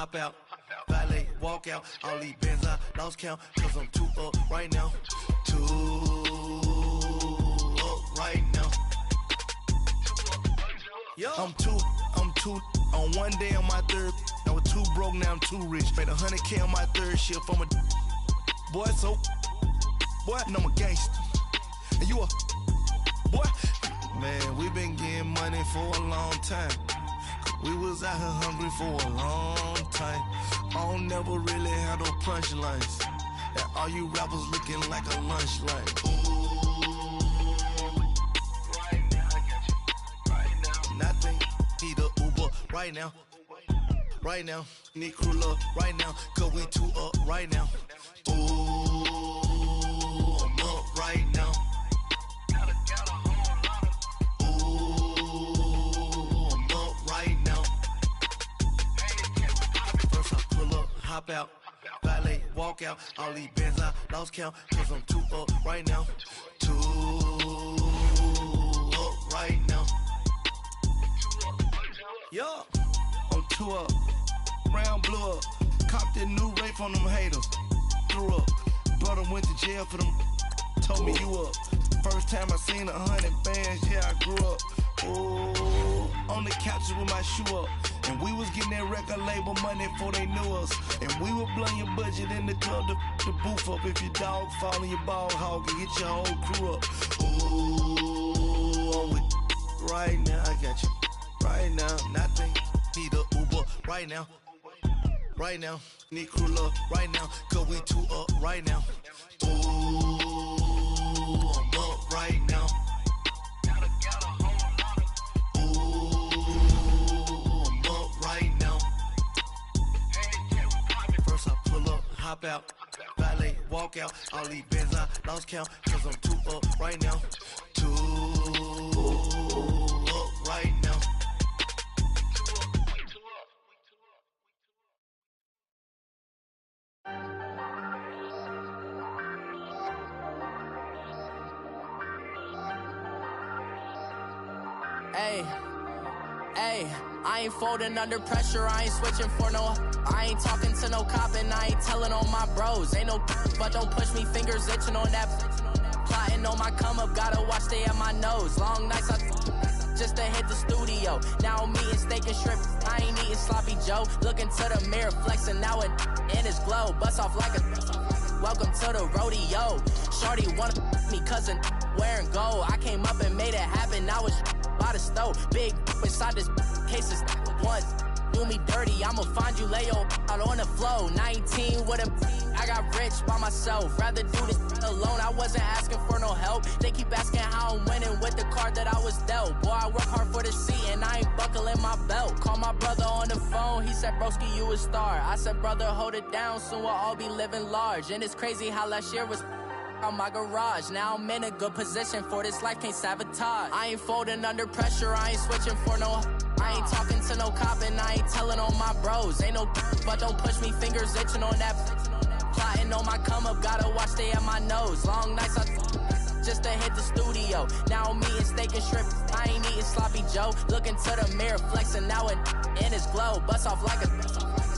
hop out, valet, walk out. All these bands I lost count, cause I'm too up right now. Too up right now. I'm too on one day on my third. I was too broke, now I'm too rich. Made 100K on my third shift. I'm a boy, so boy, and I'm a gangster. And you a boy. Man, we been getting money for a long time. We was out here hungry for a long time. I don't never really have no punchlines. And all you rappers looking like a lunch line. Right now, I got you. Right now. Nothing, need a Uber right now. Right now, need crew love right now. Cause we too up right now. Ooh, I'm up right now. Hop out, valet, walk out. All these bands I lost count, cause I'm too up right now. Too up right now. Yeah, I'm too up. Round blew up. Copped that new rape on them haters. Threw up. Brother went to jail for them. Told me you up. First time I seen 100 bands, yeah, I grew up. Ooh, on the couches with my shoe up. And we was getting that record label money before they knew us. And we were blowing your budget in the club to the booth up. If your dog fall in your ball hog and get your whole crew up. Ooh, I'm with right now, I got you. Right now, nothing, need a Uber right now. Right now, need crew love right now. Cause we too up right now. Ooh, I'm up right now. Hop out, valet, walk out. All these bands I lost count, cause I'm too up right now. Too up right now. Hey, I ain't folding under pressure, I ain't switching for no. I ain't talking to no cop and I ain't telling on my bros. Ain't no but don't push me, fingers itching on that. Plotting on my come up, gotta watch stay at my nose. Long nights just to hit the studio. Now I'm eating steak and shrimp, I ain't eating sloppy Joe. Looking to the mirror, flexing now it in his glow. Bust off like a welcome to the rodeo. Shorty wanna me cousin wearing gold. I came up and made it happen, I was by the stove. Big inside this case is once do me dirty, I'ma find you lay your out on the floor. 19 with a I got rich by myself. Rather do this alone, I wasn't asking for no help. They keep asking how I'm winning with the card that I was dealt. Boy, I work hard for the seat and I ain't buckling my belt. Call my brother on the phone, he said, broski, you a star. I said, brother, hold it down, soon we'll all be living large. And it's crazy how last year was on my garage. Now I'm in a good position for this life, can't sabotage. I ain't folding under pressure, I ain't switching for no. I ain't talking to no cop and I ain't telling on my bros. Ain't no but don't push me, fingers itching on that. Plotting on my come up, gotta watch stay at my nose. Long nights just to hit the studio. Now I'm eating steak and shrimp, I ain't eating sloppy Joe. Looking to the mirror, flexing now it in his glow. Bust off like a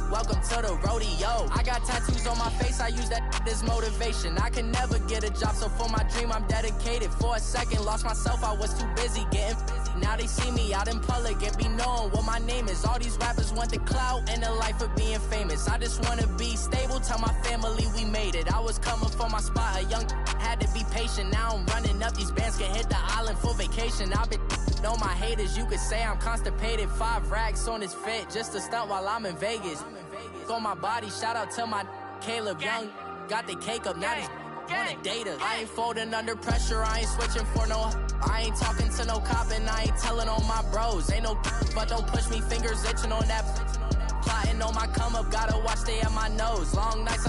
welcome to the rodeo. I got tattoos on my face, I use that as motivation. I can never get a job, so for my dream I'm dedicated. For a second, lost myself, I was too busy getting busy. Now they see me out in public and be knowing what my name is. All these rappers want the clout and the life of being famous. I just wanna be stable, tell my family we made it. I was coming for my spot, a young had to be patient. Now I'm running up, these bands can hit the island for vacation. I've been know my haters, you could say I'm constipated. 5 racks on his fit, just to stunt while I'm in Vegas. On my body, shout out to my Caleb Young. Got the cake up, now he's on a data. I ain't folding under pressure, I ain't switching for no. I ain't talking to no cop and I ain't telling on my bros. Ain't no but don't push me, fingers itching on that. Plotting on my come up, gotta watch stay at my nose. Long nights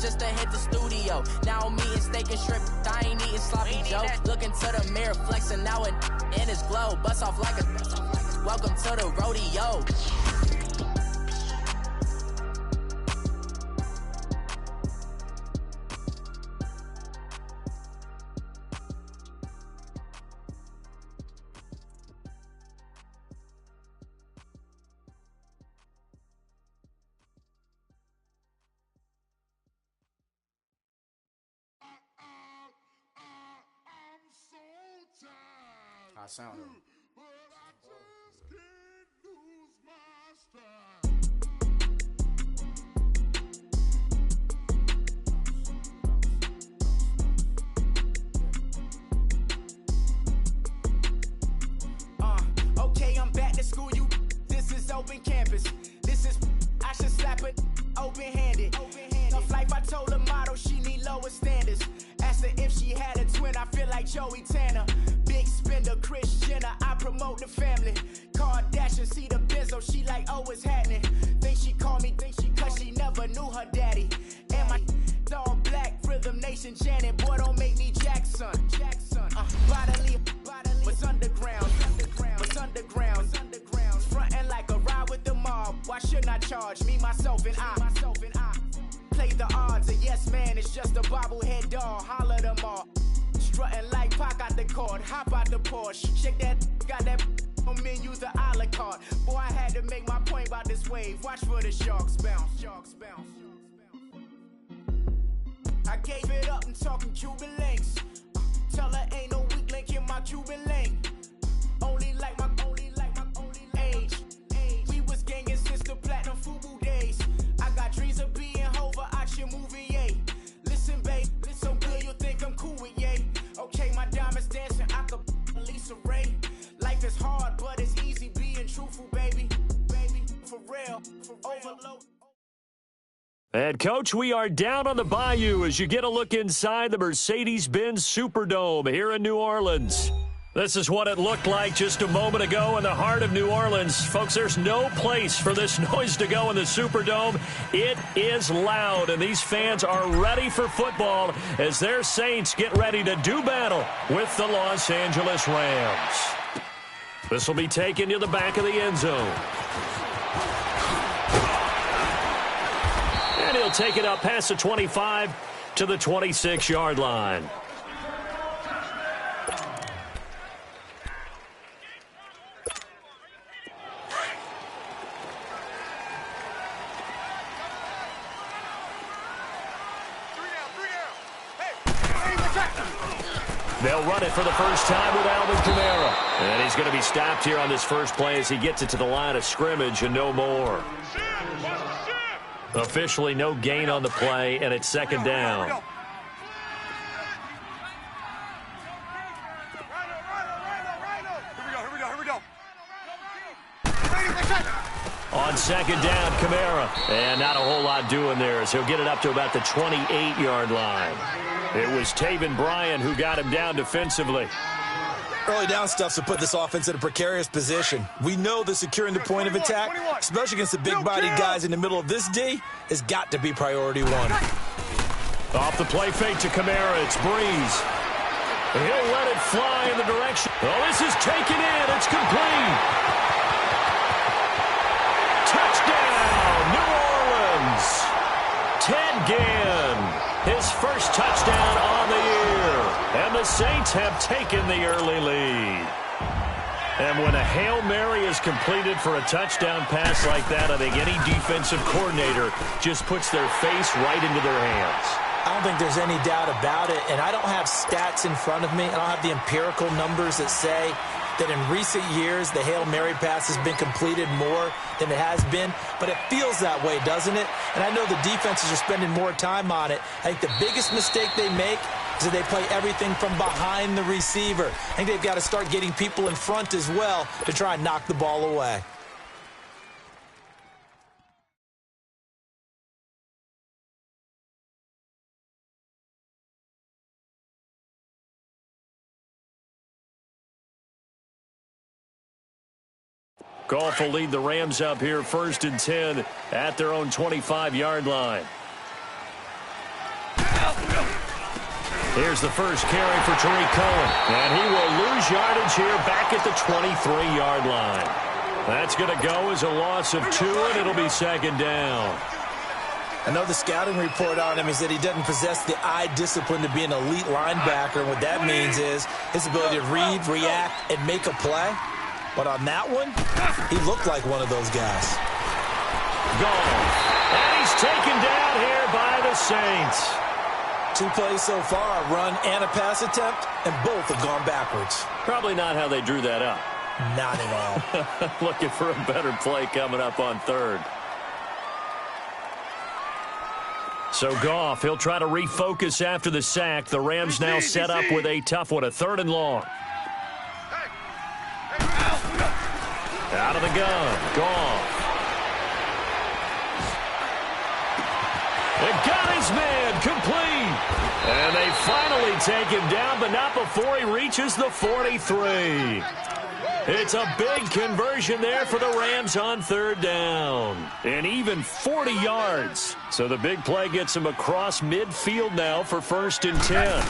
just to hit the studio. Now I'm eating steak and shrimp, I ain't eating sloppy Joe. Looking to the mirror, flexing now it in his glow. Bust off like a welcome to the rodeo. How it sound? Okay, I'm back to school, this is open campus. This is, I should slap it open-handed. Tough life, I told her motto, she need lower standards. Asked her if she had a twin, I feel like Joey Tanner. Big spender, Kris Jenner, I promote the family. Kardashian, see the Benzo, she like, oh, it's happening. Think she called me, cause she never knew her daddy. And my all black, Rhythm Nation, Janet, boy, don't make me Jackson. Bodily, was underground. Frontin' like a ride with the mob. Why shouldn't I charge me, myself, and I? Play the odds, a yes man is just a bobblehead doll. Holler them all. Strutting like Pac out the court, hop out the Porsche. Shake that, got that on menu, the a la carte. Boy, I had to make my point about this wave. Watch for the sharks bounce. I gave it up and talking Cuban links. Tell her ain't no weak link in my Cuban link. Only like my age. We was gangin' since the platinum FUBU days. I got dreams of being Hova out your movie, yay. Listen, babe, so good you'll think I'm cool with yay. Okay, my diamonds dancing, I could Lisa Ray. Life is hard, but it's easy being truthful, baby. For real, overload. And, Coach, we are down on the bayou as you get a look inside the Mercedes-Benz Superdome here in New Orleans. This is what it looked like just a moment ago in the heart of New Orleans. Folks, there's no place for this noise to go in the Superdome. It is loud, and these fans are ready for football as their Saints get ready to do battle with the Los Angeles Rams. This will be taken to the back of the end zone. And he'll take it up past the 25 to the 26-yard line. They'll run it for the first time with Alvin Kamara. And he's going to be stopped here on this first play as he gets it to the line of scrimmage and no more. Officially no gain on the play, and it's second down. On second down, Kamara. And not a whole lot doing there as he'll get it up to about the 28-yard line. It was Taven Bryan who got him down defensively. Early down stuff to put this offense in a precarious position. We know that securing the point of attack, especially against the big-bodied guys in the middle of this D, has got to be priority one. Off the play fake to Kamara, it's Breeze. He'll let it fly in the direction. Oh, this is taken in. It's complete. Touchdown, New Orleans. Ted Ginn, his first touchdown on the year. And the Saints have taken the early lead. And when a Hail Mary is completed for a touchdown pass like that, I think any defensive coordinator just puts their face right into their hands. I don't think there's any doubt about it, and I don't have stats in front of me. I don't have the empirical numbers that say that in recent years the Hail Mary pass has been completed more than it has been, but it feels that way, doesn't it? And I know the defenses are spending more time on it. I think the biggest mistake they make is that they play everything from behind the receiver. I think they've got to start getting people in front as well to try and knock the ball away. Goff will lead the Rams up here 1st and 10 at their own 25-yard line. Here's the first carry for Tariq Cohen. And he will lose yardage here back at the 23-yard line. That's going to go as a loss of 2, and it'll be second down. I know the scouting report on him is that he doesn't possess the eye discipline to be an elite linebacker. And what that means is his ability to read, react, and make a play. But on that one, he looked like one of those guys. Gone. And he's taken down here by the Saints. 2 plays so far, a run and a pass attempt, and both have gone backwards. Probably not how they drew that up. Not at all. Looking for a better play coming up on third. So Goff, he'll try to refocus after the sack. The Rams now set up with a tough one, a 3rd and long. Out of the gun, Goff. It got his man complete. And they finally take him down, but not before he reaches the 43. It's a big conversion there for the Rams on 3rd down. And even 40 yards. So the big play gets him across midfield now for 1st and 10.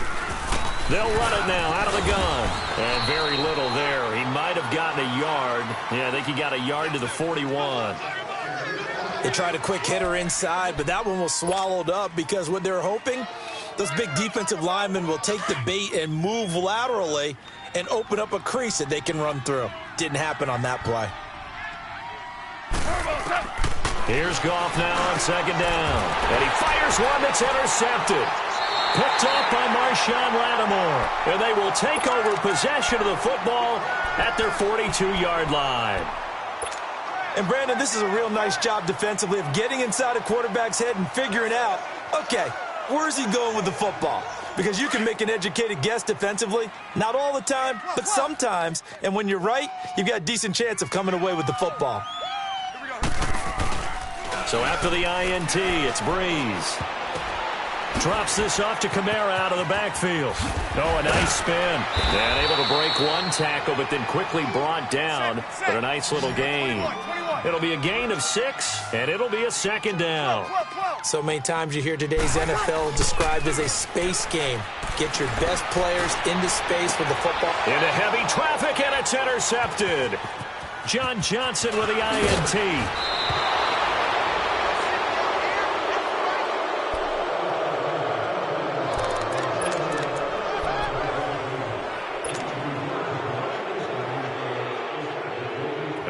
They'll run it now out of the gun. And very little there. He might have gotten a yard. Yeah, I think he got a yard to the 41. They tried a quick hitter inside, but that one was swallowed up because what they're hoping, those big defensive linemen will take the bait and move laterally and open up a crease that they can run through. Didn't happen on that play. Here's Goff now on 2nd down. And he fires one that's intercepted. Picked off by Marshawn Lattimore. And they will take over possession of the football at their 42-yard line. And, Brandon, this is a real nice job defensively of getting inside a quarterback's head and figuring out, okay, where's he going with the football? Because you can make an educated guess defensively. Not all the time, but sometimes. And when you're right, you've got a decent chance of coming away with the football. So after the INT, it's Breeze. Drops this off to Kamara out of the backfield. Oh, a nice spin. And able to break one tackle, but then quickly brought down. But a nice little gain. It'll be a gain of 6, and it'll be a 2nd down. So many times you hear today's NFL described as a space game. Get your best players into space with the football. Into heavy traffic, and it's intercepted. John Johnson with the INT.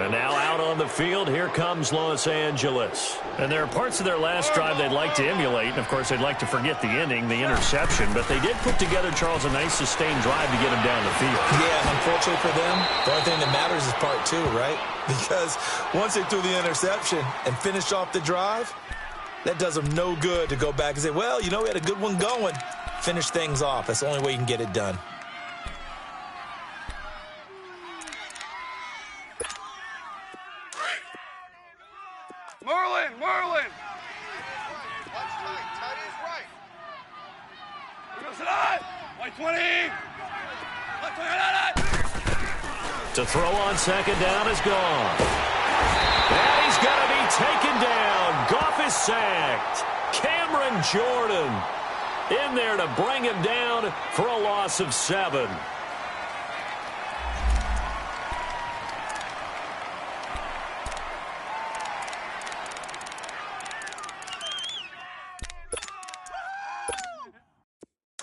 And now out on the field, here comes Los Angeles. And there are parts of their last drive they'd like to emulate. And, of course, they'd like to forget the inning, the interception. But they did put together, Charles, a nice sustained drive to get him down the field. Yeah, unfortunately for them, the only thing that matters is part 2, right? Because once they threw the interception and finished off the drive, that does them no good to go back and say, well, you know, we had a good one going. Finish things off. That's the only way you can get it done. Marlin! Watch tight. Tight is right. Here goes tonight. White 20. White 20. To throw on 2nd down is gone. And he's going to be taken down. Goff is sacked. Cameron Jordan in there to bring him down for a loss of 7.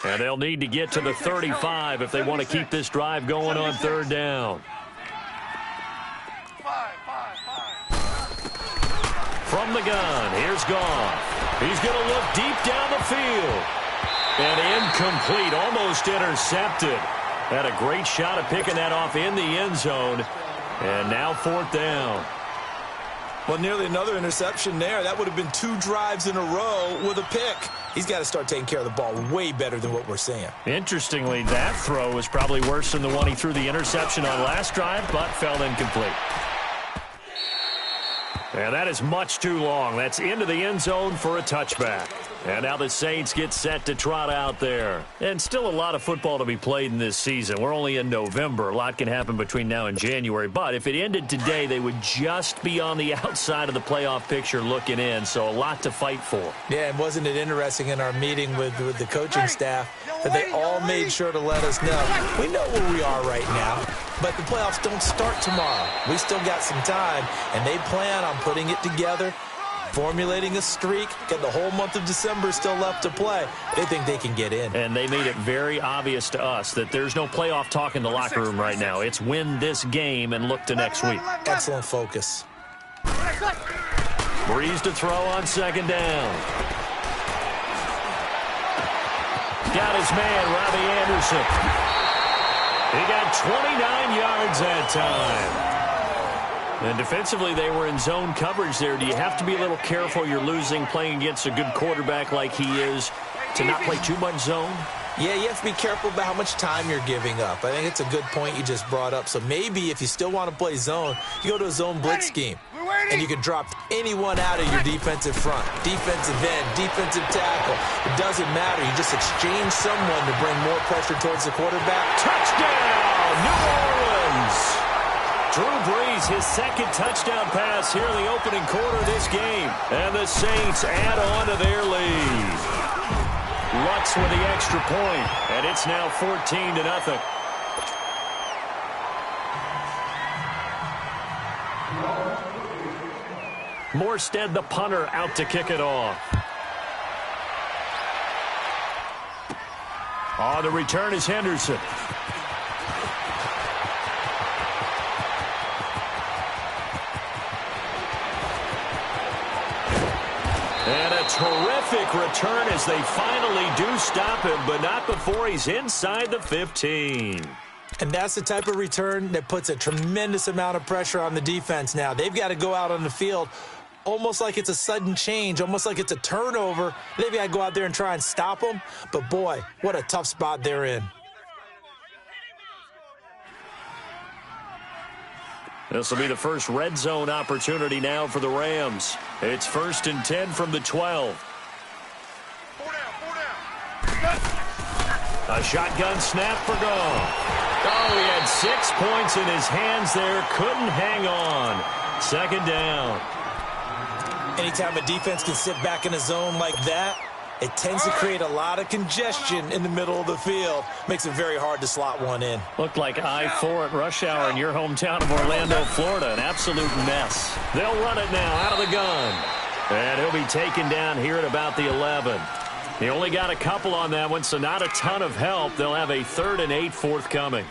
And they'll need to get to the 35 if they want to keep this drive going on 3rd down. From the gun, here's Goff. He's going to look deep down the field. And incomplete, almost intercepted. Had a great shot at picking that off in the end zone. And now 4th down. Well, nearly another interception there. That would have been 2 drives in a row with a pick. He's got to start taking care of the ball way better than what we're seeing. Interestingly, that throw was probably worse than the one he threw the interception on last drive, but fell incomplete. And that is much too long. That's into the end zone for a touchback. And now the Saints get set to trot out there. And still a lot of football to be played in this season. We're only in November. A lot can happen between now and January. But if it ended today, they would just be on the outside of the playoff picture looking in. So a lot to fight for. Yeah, and wasn't it interesting in our meeting with the coaching staff that they all made sure to let us know. We know where we are right now, but the playoffs don't start tomorrow. We still got some time, and they plan on putting it together, formulating a streak, got the whole month of December still left to play. They think they can get in. And they made it very obvious to us that there's no playoff talk in the locker room right now. It's win this game and look to next week. Excellent focus. Breeze to throw on 2nd down. Got his man, Robbie Anderson. He got 29 yards that time. And defensively, they were in zone coverage there. Do you have to be a little careful? You're losing playing against a good quarterback like he is to not play too much zone? Yeah, you have to be careful about how much time you're giving up. I think it's a good point you just brought up. So maybe if you still want to play zone, you go to a zone blitz scheme. And you can drop anyone out of your defensive front. Defensive end, defensive tackle. It doesn't matter. You just exchange someone to bring more pressure towards the quarterback. Touchdown, New Orleans! Drew Brees, his second touchdown pass here in the opening quarter of this game. And the Saints add on to their lead. Lutz with the extra point, and it's now 14-0. Morstead, the punter, out to kick it off. On the return is Henderson. And a terrific return as they finally do stop him, but not before he's inside the 15. And that's the type of return that puts a tremendous amount of pressure on the defense now. They've got to go out on the field almost like it's a sudden change, almost like it's a turnover. They've got to go out there and try and stop them. But, boy, what a tough spot they're in. This will be the first red zone opportunity now for the Rams. It's 1st and 10 from the 12. 4 down. A shotgun snap for Goff. Oh, he had 6 points in his hands there. Couldn't hang on. 2nd down. Anytime a defense can sit back in a zone like that, it tends to create a lot of congestion in the middle of the field. Makes it very hard to slot one in. Looked like I-4 at rush hour in your hometown of Orlando, Florida. An absolute mess. They'll run it now out of the gun. And he'll be taken down here at about the 11. He only got a couple on that one, so not a ton of help. They'll have a 3rd and 8 forthcoming.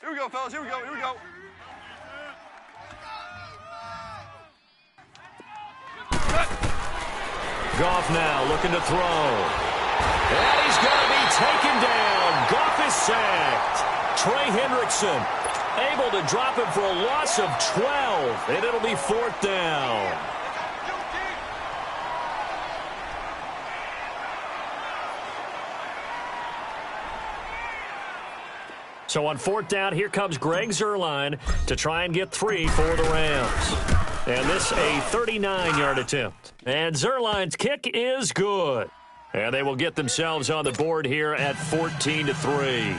Here we go, fellas. Here we go. Here we go. Goff now looking to throw. And he's going to be taken down. Goff is sacked. Trey Hendrickson able to drop him for a loss of 12. And it'll be 4th down. So on 4th down, here comes Greg Zuerlein to try and get 3 for the Rams. And this a 39-yard attempt. And Zuerlein's kick is good. And they will get themselves on the board here at 14-3.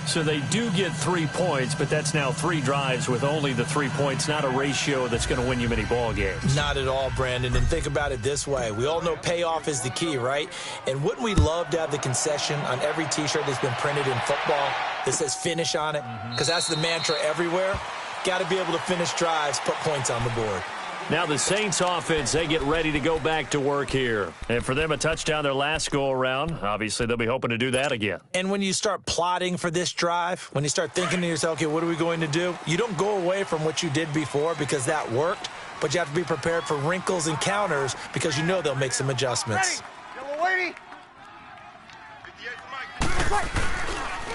So they do get 3 points, but that's now 3 drives with only the 3 points, not a ratio that's going to win you many ball games. Not at all, Brandon. And think about it this way. We all know payoff is the key, right? And wouldn't we love to have the concession on every T-shirt that's been printed in football that says finish on it? Because that's the mantra everywhere. Got to be able to finish drives, put points on the board. Now the Saints offense, they get ready to go back to work here. And for them, a touchdown their last go-around. Obviously, they'll be hoping to do that again. And when you start plotting for this drive, when you start thinking to yourself, okay, what are we going to do? You don't go away from what you did before because that worked, but you have to be prepared for wrinkles and counters because you know they'll make some adjustments.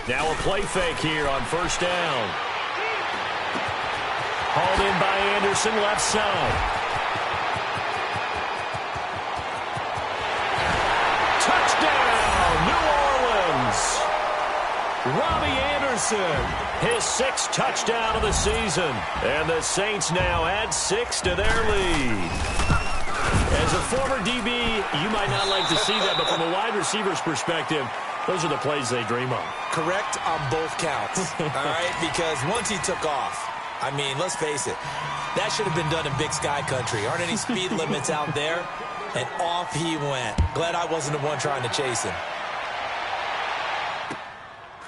Now a play fake here on 1st down. Hauled in by Anderson, left side. Touchdown, New Orleans. Robbie Anderson, his 6th touchdown of the season. And the Saints now add 6 to their lead. As a former DB, you might not like to see that, but from a wide receiver's perspective, those are the plays they dream of. Correct on both counts, all right? Because once he took off, I mean, let's face it, that should have been done in Big Sky Country. Aren't any speed limits out there? And off he went. Glad I wasn't the one trying to chase him.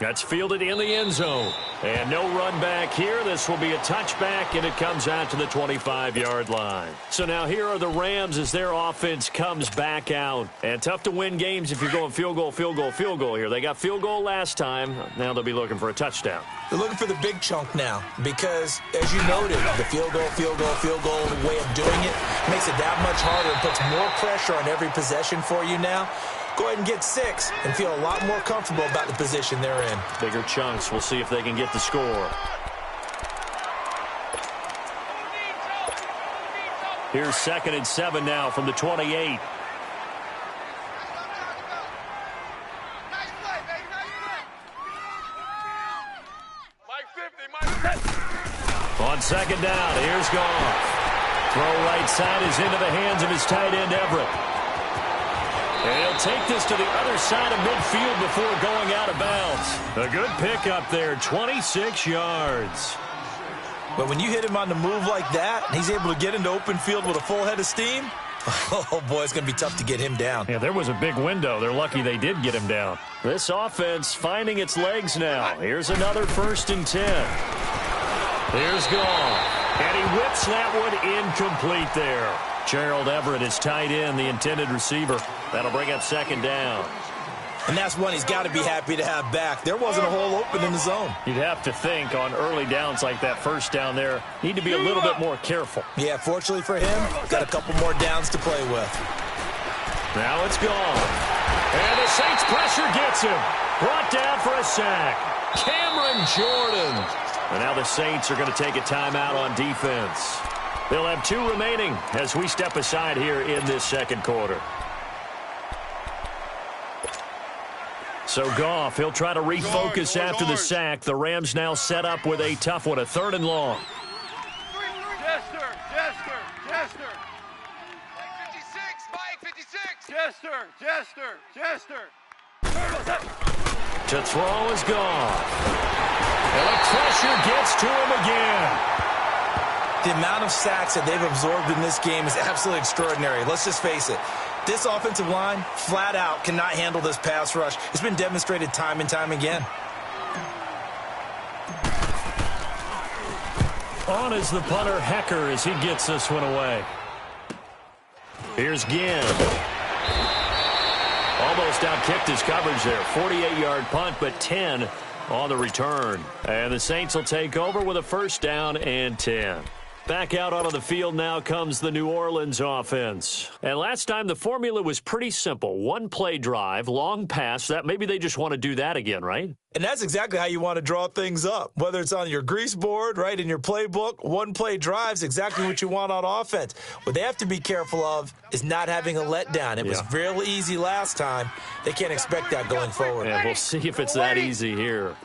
That's fielded in the end zone. And no run back here. This will be a touchback, and it comes out to the 25-yard line. So now here are the Rams as their offense comes back out. And tough to win games if you're going field goal, field goal, field goal here. They got field goal last time. Now they'll be looking for a touchdown. They're looking for the big chunk now because, as you noted, the field goal way of doing it makes it that much harder and puts more pressure on every possession for you now. Go ahead and get 6 and feel a lot more comfortable about the position they're in. Bigger chunks. We'll see if they can get the score. Here's 2nd and 7 now from the 28. On 2nd down, here's Goff. Throw right side is into the hands of his tight end, Everett. And he'll take this to the other side of midfield before going out of bounds. A good pickup there, 26 yards. But when you hit him on the move like that, and he's able to get into open field with a full head of steam, oh, boy, it's going to be tough to get him down. Yeah, there was a big window. They're lucky they did get him down. This offense finding its legs now. Here's another 1st and 10. Here's Goff. And he whips that one incomplete there. Gerald Everett is tight end, the intended receiver. That'll bring up 2nd down. And that's one he's got to be happy to have back. There wasn't a hole open in the zone. You'd have to think on early downs like that 1st down there, need to be a little bit more careful. Yeah, fortunately for him, got a couple more downs to play with. Now it's gone. And the Saints pressure gets him. Brought down for a sack. Cameron Jordan. And now the Saints are going to take a timeout on defense. They'll have 2 remaining as we step aside here in this 2nd quarter. So Goff, he'll try to refocus after the sack. The Rams now set up with a tough one, a 3rd and long. Jester. Mike 56. Jester. To throw is Goff. And the pressure gets to him again. The amount of sacks that they've absorbed in this game is absolutely extraordinary. Let's just face it. This offensive line, flat out, cannot handle this pass rush. It's been demonstrated time and time again. On is the punter, Hecker, as he gets this one away. Here's Ginn. Almost outkicked his coverage there. 48-yard punt, but 10 on the return. And the Saints will take over with a 1st down and 10. Back out onto the field now comes the New Orleans offense. And last time the formula was pretty simple. 1-play drive, long pass. That maybe they just want to do that again, right? And that's exactly how you want to draw things up. Whether it's on your grease board, right, in your playbook, 1-play drive's exactly what you want on offense. What they have to be careful of is not having a letdown. It was real easy last time. They can't expect that going forward. And we'll see if it's that easy here.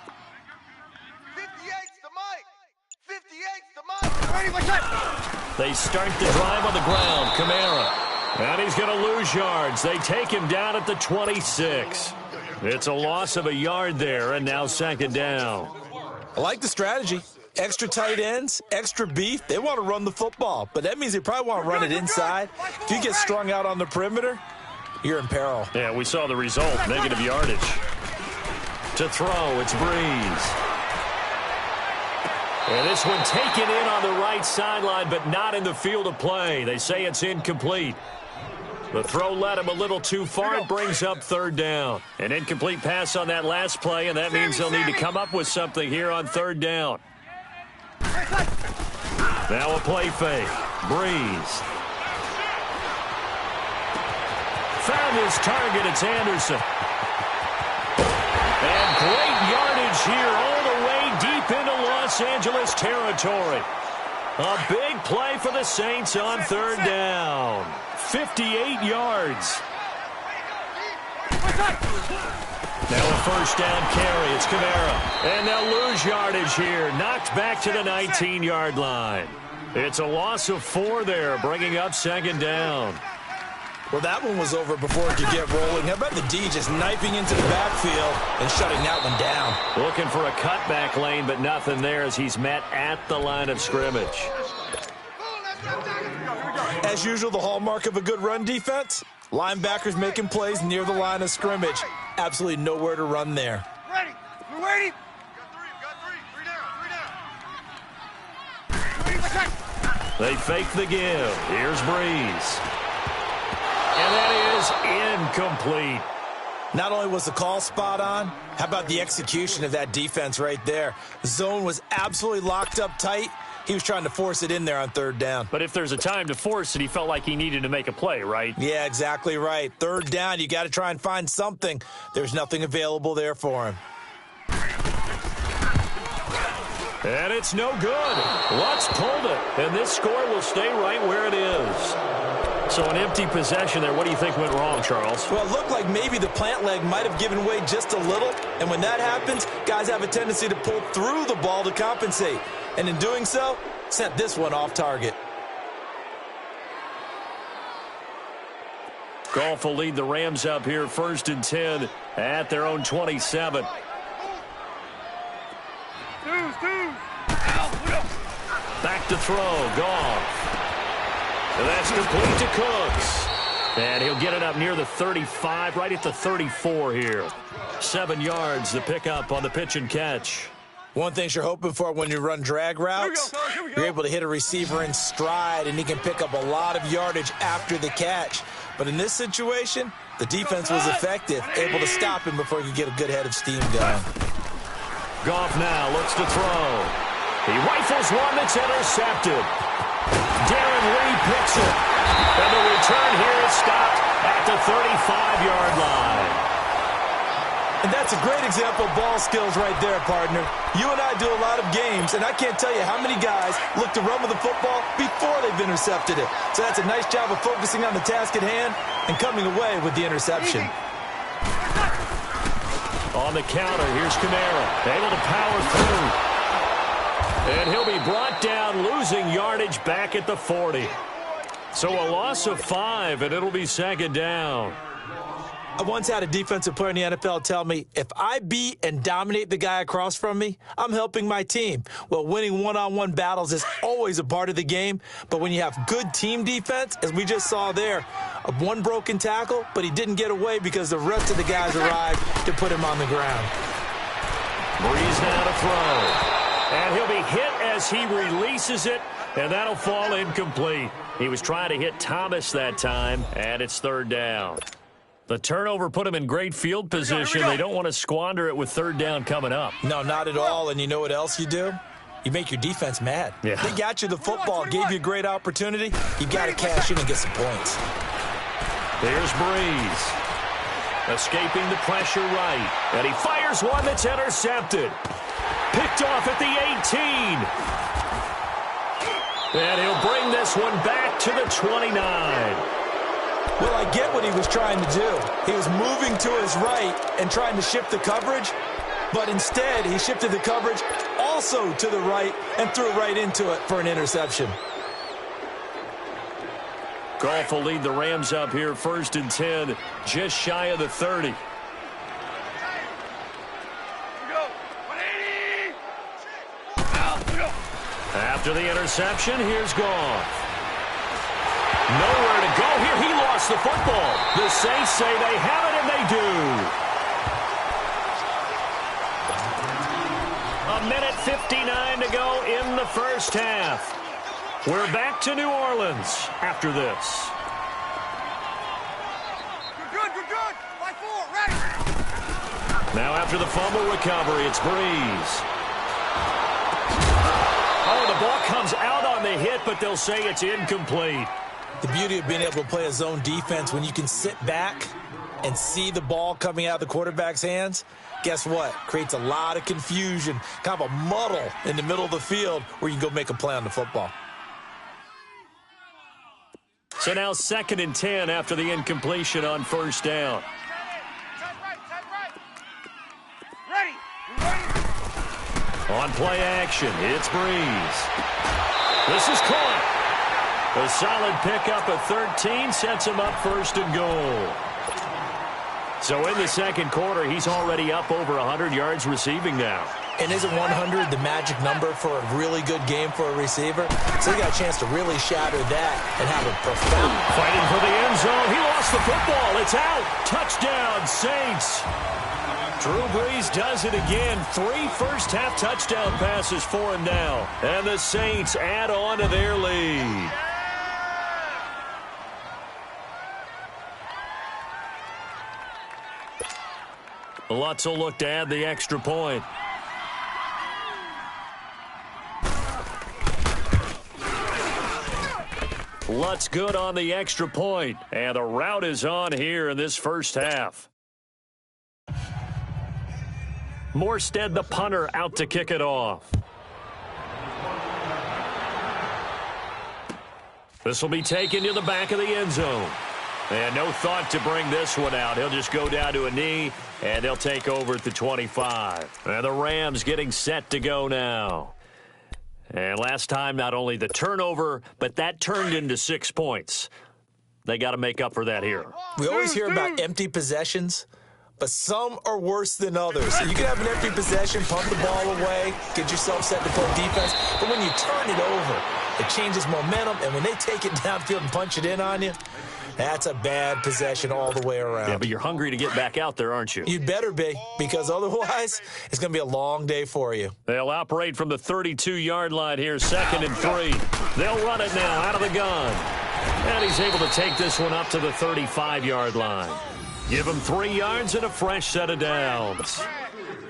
58's the Mike. 58's the Mike. Ready for touch. They start the drive on the ground. Kamara. And he's going to lose yards. They take him down at the 26. It's a loss of a yard there, and now 2nd down. I like the strategy. Extra tight ends, extra beef. They want to run the football, but that means they probably want to run it inside. If you get strung out on the perimeter, you're in peril. Yeah, we saw the result, negative yardage. To throw, it's Breeze. And this one taken in on the right sideline, but not in the field of play. They say it's incomplete. The throw led him a little too far. It brings up 3rd down. An incomplete pass on that last play, and that means they'll need to come up with something here on 3rd down. Now a play fake. Breeze. Found his target. It's Anderson. And great yardage here all the way deep into Los Angeles territory. A big play for the Saints on 3rd down. 58 yards. Now a 1st down carry. It's Kamara. And they'll lose yardage here. Knocked back to the 19-yard line. It's a loss of 4 there, bringing up 2nd down. Well, that one was over before it could get rolling. How about the D just knifing into the backfield and shutting that one down? Looking for a cutback lane, but nothing there as he's met at the line of scrimmage. As usual, the hallmark of a good run defense, linebackers making plays near the line of scrimmage. Absolutely nowhere to run there. Ready. We're waiting. Three down. They fake the give. Here's Breeze. And that is incomplete. Not only was the call spot on, how about the execution of that defense right there? The zone was absolutely locked up tight. He was trying to force it in there on third down. But if there's a time to force it, he felt like he needed to make a play, right? Yeah, exactly right. Third down, you got to try and find something. There's nothing available there for him. And it's no good. Lutz pulled it, and this score will stay right where it is. So an empty possession there. What do you think went wrong, Charles? Well, it looked like maybe the plant leg might have given way just a little. And when that happens, guys have a tendency to pull through the ball to compensate. And in doing so, sent this one off target. Goff will lead the Rams up here 1st and 10 at their own 27. Back to throw. Goff. And that's complete to Cooks. And he'll get it up near the 35, right at the 34 here. 7 yards to pick up on the pitch and catch. One thing you're hoping for when you run drag routes, you're able to hit a receiver in stride, and he can pick up a lot of yardage after the catch. But in this situation, the defense was effective, able to stop him before he could get a good head of steam going. Goff now looks to throw. He rifles one that's intercepted. Darren Lee picks it. And the return here is stopped at the 35-yard line. And that's a great example of ball skills right there, partner. You and I do a lot of games, and I can't tell you how many guys look to run with the football before they've intercepted it. So that's a nice job of focusing on the task at hand and coming away with the interception. On the counter, here's Kamara, able to power through. And he'll be brought down, losing yardage back at the 40. So a loss of 5, and it'll be 2nd down. I once had a defensive player in the NFL tell me, if I beat and dominate the guy across from me, I'm helping my team. Well, winning one-on-one battles is always a part of the game, but when you have good team defense, as we just saw there, one broken tackle, but he didn't get away because the rest of the guys arrived to put him on the ground. Breeze now to throw. And he'll be hit as he releases it, and that'll fall incomplete. He was trying to hit Thomas that time, and it's 3rd down. The turnover put him in great field position. They don't want to squander it with 3rd down coming up. No, not at all. And you know what else you do? You make your defense mad. Yeah. They got you the football, gave you a great opportunity. You got to cash in and get some points. There's Breeze. Escaping the pressure right. And he fires one that's intercepted. Picked off at the 18. And he'll bring this one back to the 29. Well, I get what he was trying to do. He was moving to his right and trying to shift the coverage, but instead he shifted the coverage also to the right and threw right into it for an interception. Goff will lead the Rams up here 1st and 10, just shy of the 30. After the interception, here's Goff. Nowhere to go here. He lost the football. The Saints say they have it, and they do. 1:59 to go in the first half. We're back to New Orleans after this. Good. Line 4, ready. Now after the fumble recovery, it's Breeze. Oh, the ball comes out on the hit, but they'll say it's incomplete. The beauty of being able to play a zone defense when you can sit back and see the ball coming out of the quarterback's hands, guess what? Creates a lot of confusion, kind of a muddle in the middle of the field where you can go make a play on the football. So now 2nd and 10 after the incompletion on 1st down. On play action, it's Breeze. This is caught. A solid pickup of 13 sets him up 1st and goal. So in the 2nd quarter, he's already up over 100 yards receiving now. And isn't 100 the magic number for a really good game for a receiver? So he got a chance to really shatter that and have a profound. Fighting for the end zone. He lost the football. It's out. Touchdown, Saints. Drew Brees does it again. 3 first-half touchdown passes for him now. And the Saints add on to their lead. Lutz will look to add the extra point. Lutz good on the extra point. And the route is on here in this first half. Morstead, the punter, out to kick it off. This will be taken to the back of the end zone. And no thought to bring this one out. He'll just go down to a knee, and they'll take over at the 25. And the Rams getting set to go now. And last time, not only the turnover, but that turned into 6 points. They got to make up for that here. We always hear about empty possessions, but some are worse than others. So you can have an empty possession, pump the ball away, get yourself set to play defense, but when you turn it over, it changes momentum, and when they take it downfield and punch it in on you, that's a bad possession all the way around. Yeah, but you're hungry to get back out there, aren't you? You'd better be, because otherwise it's going to be a long day for you. They'll operate from the 32-yard line here, 2nd and 3. They'll run it now out of the gun. And he's able to take this one up to the 35-yard line. Give him 3 yards and a fresh set of downs.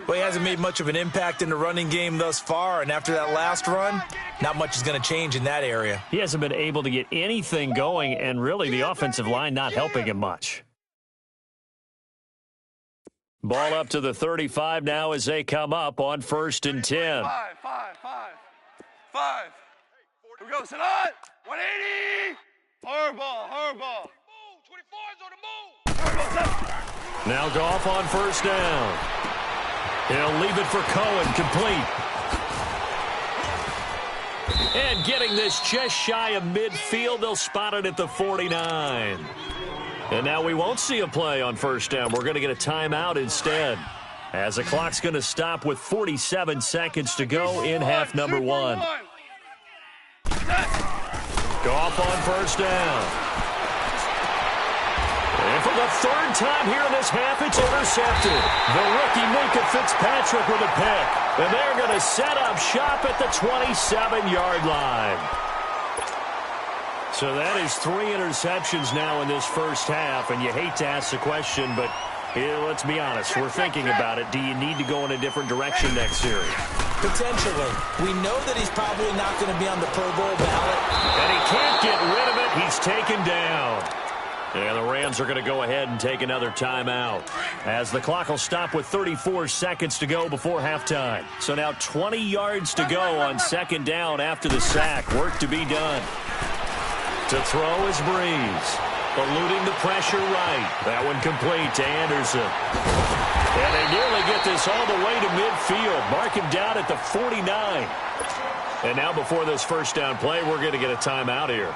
Well, he hasn't made much of an impact in the running game thus far, and after that last run, not much is going to change in that area. He hasn't been able to get anything going, and really the offensive line not helping him much. Ball up to the 35 now as they come up on 1st and 10. 5. Here we go, Salat. 180. Hardball. 24's on the move. Now Goff on 1st down. He'll leave it for Cohen, complete. And getting this just shy of midfield, they'll spot it at the 49. And now we won't see a play on 1st down. We're going to get a timeout instead, as the clock's going to stop with 47 seconds to go in half number 1. Goff on 1st down. And for the 3rd time here in this half, it's intercepted. The rookie Minka Fitzpatrick with a pick. And they're going to set up shop at the 27-yard line. So that is 3 interceptions now in this first half. And you hate to ask the question, but let's be honest. We're thinking about it. Do you need to go in a different direction next series? Potentially. We know that he's probably not going to be on the Pro Bowl ballot. And he can't get rid of it. He's taken down. And the Rams are going to go ahead and take another timeout, as the clock will stop with 34 seconds to go before halftime. So now 20 yards to go on 2nd down after the sack. Work to be done. To throw is Brees. Eluding the pressure right. That one complete to Anderson. And they nearly get this all the way to midfield. Mark him down at the 49. And now before this 1st down play, we're going to get a timeout here,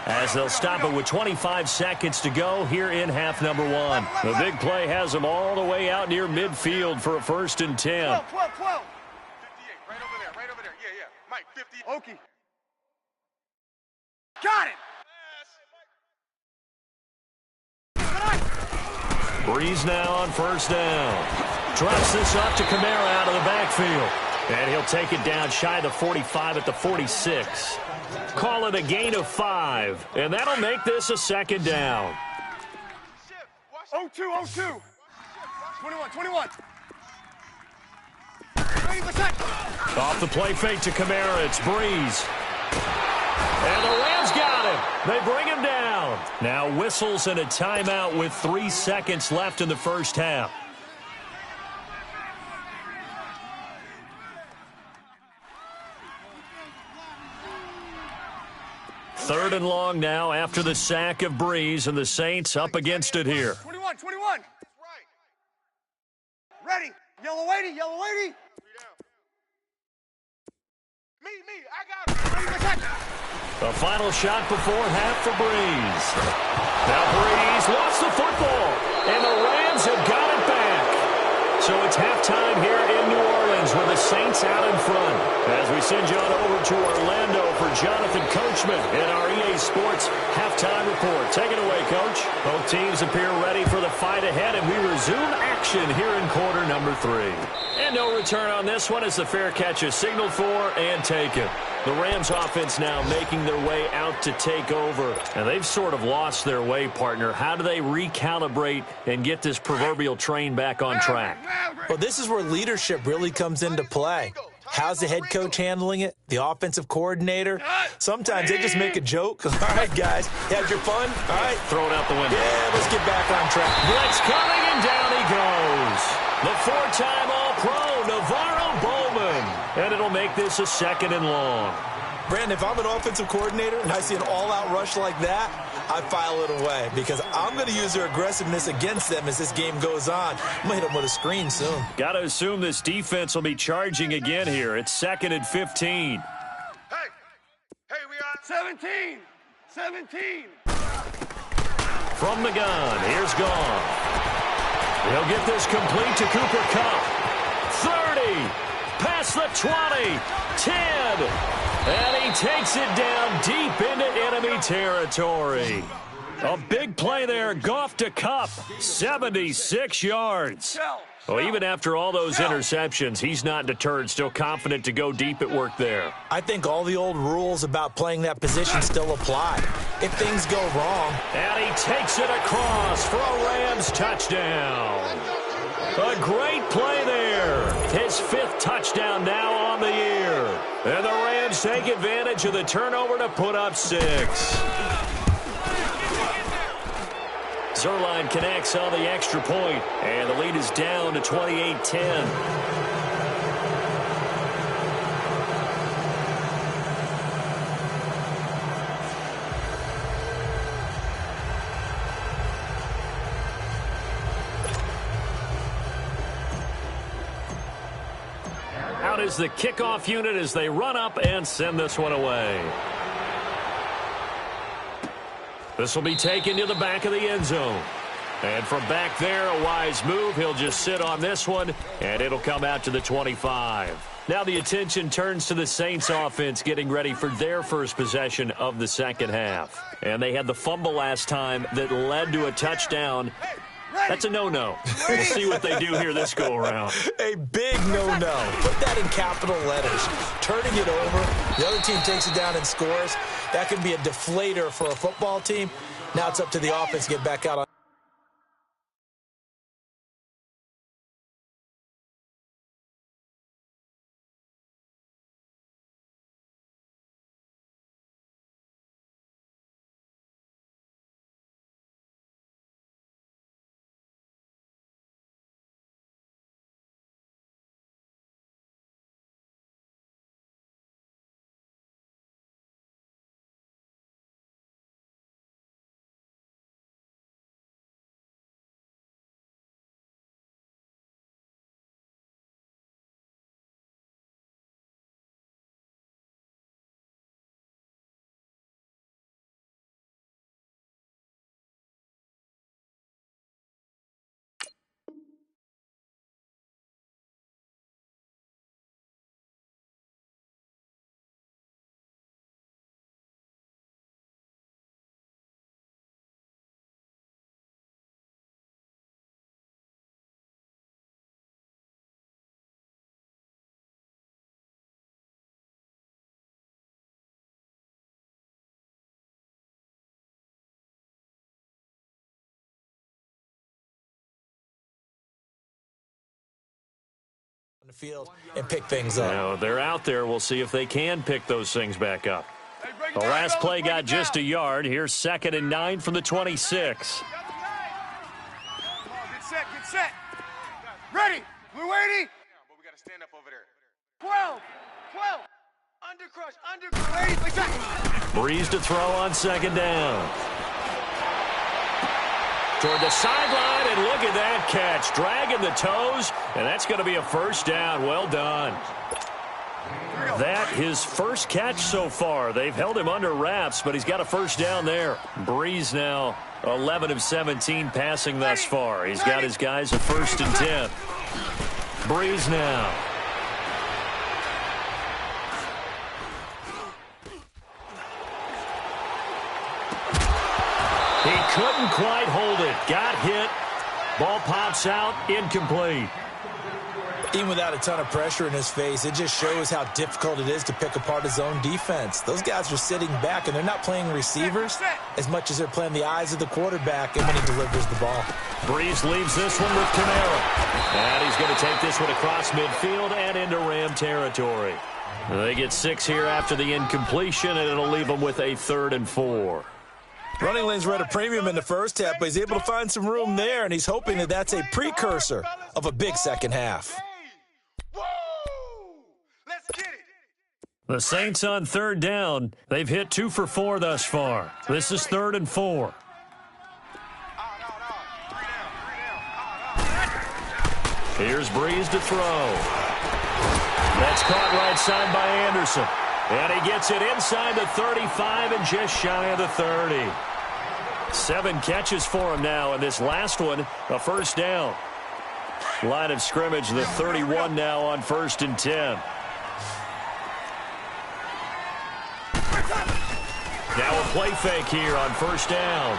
as they'll stop it with 25 seconds to go here in half number 1. The big play has them all the way out near midfield for a 1st and 10. 12. 58, right over there. Yeah. Mike, 50. Okie. Got it. Brees now on 1st down. Drops this off to Kamara out of the backfield. And he'll take it down shy of the 45 at the 46. Call it a gain of 5. And that'll make this a 2nd down. 0-2. 21. 20%. Off the play fake to Kamara. It's Brees. And the Rams got him. They bring him down. Now whistles and a timeout with 3 seconds left in the first half. Third and long now after the sack of Brees, and the Saints up against it here. 21. Right. Ready. Yellow lady. Me. I got it. The final shot before half for Brees. Now Brees lost the football, and the Rams have got it back. So it's halftime here in New Orleans, where the Saints out in front. As we send you on over to Orlando for Jonathan Coachman in our EA Sports halftime report. Take it away, Coach. Both teams appear ready for the fight ahead, and we resume action here in quarter number 3. And no return on this one as the fair catch is signaled for and taken. The Rams offense now making their way out to take over. And they've sort of lost their way, partner. How do they recalibrate and get this proverbial train back on track? Well, this is where leadership really comes into play. How's the head coach handling it? The offensive coordinator? Sometimes they just make a joke. All right, guys, you had your fun? All right. Throw it out the window. Yeah, let's get back on track. Blitz coming, and down he goes. The 4-time All-Pro, Navarro Bowman. And it'll make this a 2nd and long. Brandon, if I'm an offensive coordinator and I see an all-out rush like that, I file it away because I'm going to use their aggressiveness against them as this game goes on. I'm going to hit them with a screen soon. Got to assume this defense will be charging again here. It's 2nd and 15. Hey, we are 17. 17. From the gun, here's Gone. He'll get this complete to Cooper Kupp. 30. Past the 20. 10. And he takes it down deep into enemy territory. A big play there. Goff to Kupp. 76 yards. Well, even after all those interceptions, he's not deterred, still confident to go deep at work there. I think all the old rules about playing that position still apply. If things go wrong. And he takes it across for a Rams touchdown. A great play there. His 5th touchdown now on the year. And the Rams take advantage of the turnover to put up 6. Zerline connects on the extra point, and the lead is down to 28-10. Out is the kickoff unit as they run up and send this one away. This will be taken to the back of the end zone. And from back there, a wise move. He'll just sit on this one, and it'll come out to the 25. Now the attention turns to the Saints offense getting ready for their first possession of the second half. And they had the fumble last time that led to a touchdown. That's a no-no. We'll see what they do here this go-around. A big no-no. Put that in capital letters. Turning it over, the other team takes it down and scores. That can be a deflator for a football team. Now it's up to the offense to get back out on. The field and pick things up. Now, they're out there. We'll see if they can pick those things back up. The last play got just a yard. Here's 2nd and 9 from the 26. Get set. Ready. We're waiting. But we got to stand up over there. 12. Undercrush. Breeze to throw on 2nd down. Toward the sideline, and look at that catch. Dragging the toes, and that's going to be a first down. Well done. That his first catch so far. They've held him under wraps, but he's got a first down there. Breeze now 11 of 17 passing thus far. He's got his guys a 1st and 10. Breeze now. He couldn't quite hold it. Got hit. Ball pops out. Incomplete. Even without a ton of pressure in his face, it just shows how difficult it is to pick apart his own defense. Those guys are sitting back, and they're not playing receivers as much as they're playing the eyes of the quarterback and when he delivers the ball. Breeze leaves this one with Camara. And he's going to take this one across midfield and into Ram territory. They get 6 here after the incompletion, and it'll leave them with a 3rd and 4. Running lanes were at a premium in the first half, but he's able to find some room there, and he's hoping that that's a precursor of a big second half. The Saints on 3rd down. They've hit 2 for 4 thus far. This is 3rd and 4. Here's Breeze to throw. That's caught right side by Anderson. And he gets it inside the 35 and just shy of the 30. 7 catches for him now, and this last one, a first down. Line of scrimmage, the 31 now on 1st and 10. Now a play fake here on 1st down.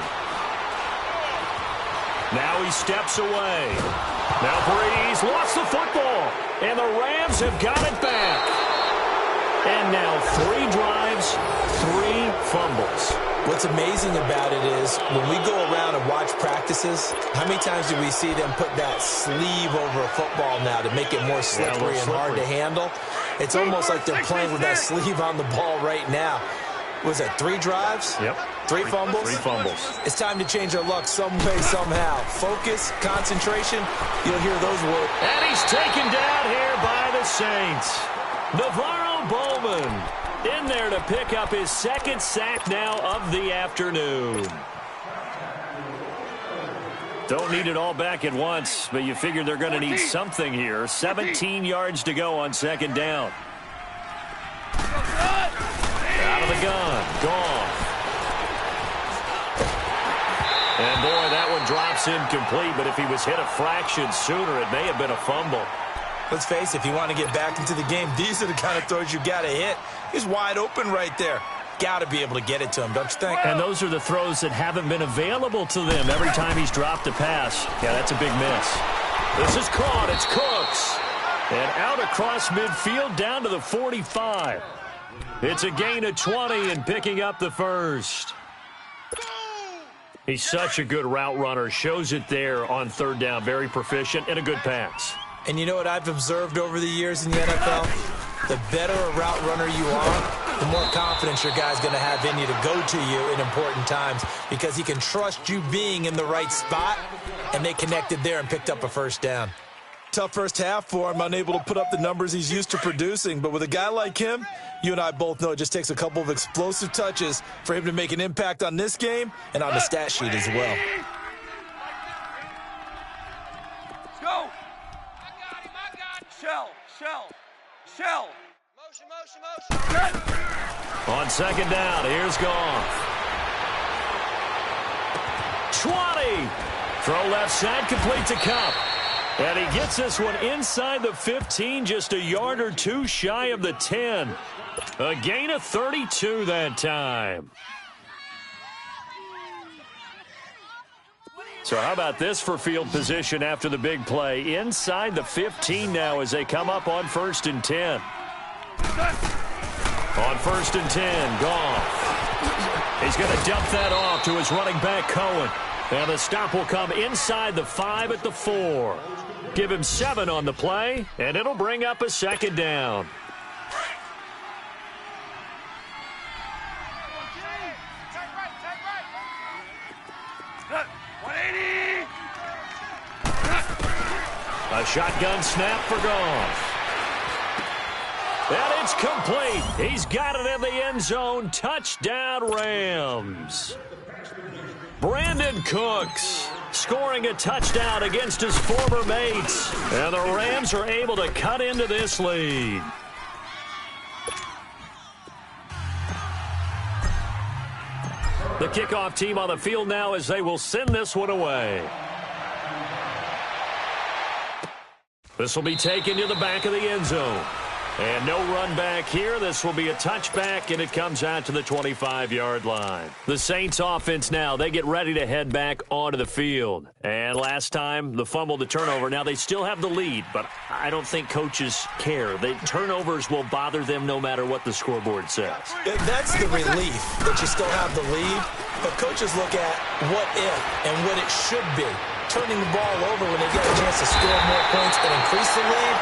Now he steps away. Now Breeze lost the football, and the Rams have got it back. And now 3 drives, 3 fumbles. What's amazing about it is when we go around and watch practices, how many times do we see them put that sleeve over a football now to make it more slippery and hard to handle? It's almost like they're playing with that sleeve on the ball right now. Was it 3 drives? Yep. 3 fumbles? 3 fumbles. It's time to change our luck some way, somehow. Focus, concentration, you'll hear those words. And he's taken down here by the Saints. Navarro Bowman in there to pick up his 2nd sack now of the afternoon. Don't need it all back at once, but you figure they're going to need something here. 17 yards to go on 2nd down. Out of the gun. Gone. And boy, that one drops incomplete, but if he was hit a fraction sooner, it may have been a fumble. Let's face it, if you want to get back into the game, these are the kind of throws you got to hit. He's wide open right there. Got to be able to get it to him, don't you think? And those are the throws that haven't been available to them every time he's dropped a pass. Yeah, that's a big miss. This is caught. It's Cooks. And out across midfield down to the 45. It's a gain of 20 and picking up the 1st. He's such a good route runner. Shows it there on 3rd down. Very proficient and a good pass. And you know what I've observed over the years in the NFL? The better a route runner you are, the more confidence your guy's going to have in you to go to you in important times because he can trust you being in the right spot, and they connected there and picked up a 1st down. Tough first half for him, unable to put up the numbers he's used to producing. But with a guy like him, you and I both know it just takes a couple of explosive touches for him to make an impact on this game and on the stat sheet as well. Let's go. I got him. Shell. Motion. On 2nd down, here's Goff. 20. Throw left side, complete to Cup. And he gets this one inside the 15, just a yard or 2 shy of the 10. A gain of 32 that time. So how about this for field position after the big play? Inside the 15 now as they come up on 1st and 10. On 1st and 10, Goff. He's going to dump that off to his running back, Cohen. And the stop will come inside the 5 at the 4. Give him 7 on the play, and it'll bring up a 2nd down. A shotgun snap for Goff. And it's complete. He's got it in the end zone. Touchdown, Rams. Brandon Cooks scoring a touchdown against his former mates. And the Rams are able to cut into this lead. The kickoff team on the field now as they will send this one away. This will be taken to the back of the end zone. And no run back here. This will be a touchback, and it comes out to the 25-yard line. The Saints offense now, they get ready to head back onto the field. And last time, the fumble, the turnover. Now, they still have the lead, but I don't think coaches care. The turnovers will bother them no matter what the scoreboard says. That's the relief that you still have the lead. But coaches look at what if and what it should be. Turning the ball over when they get a chance to score more points and increase the lead,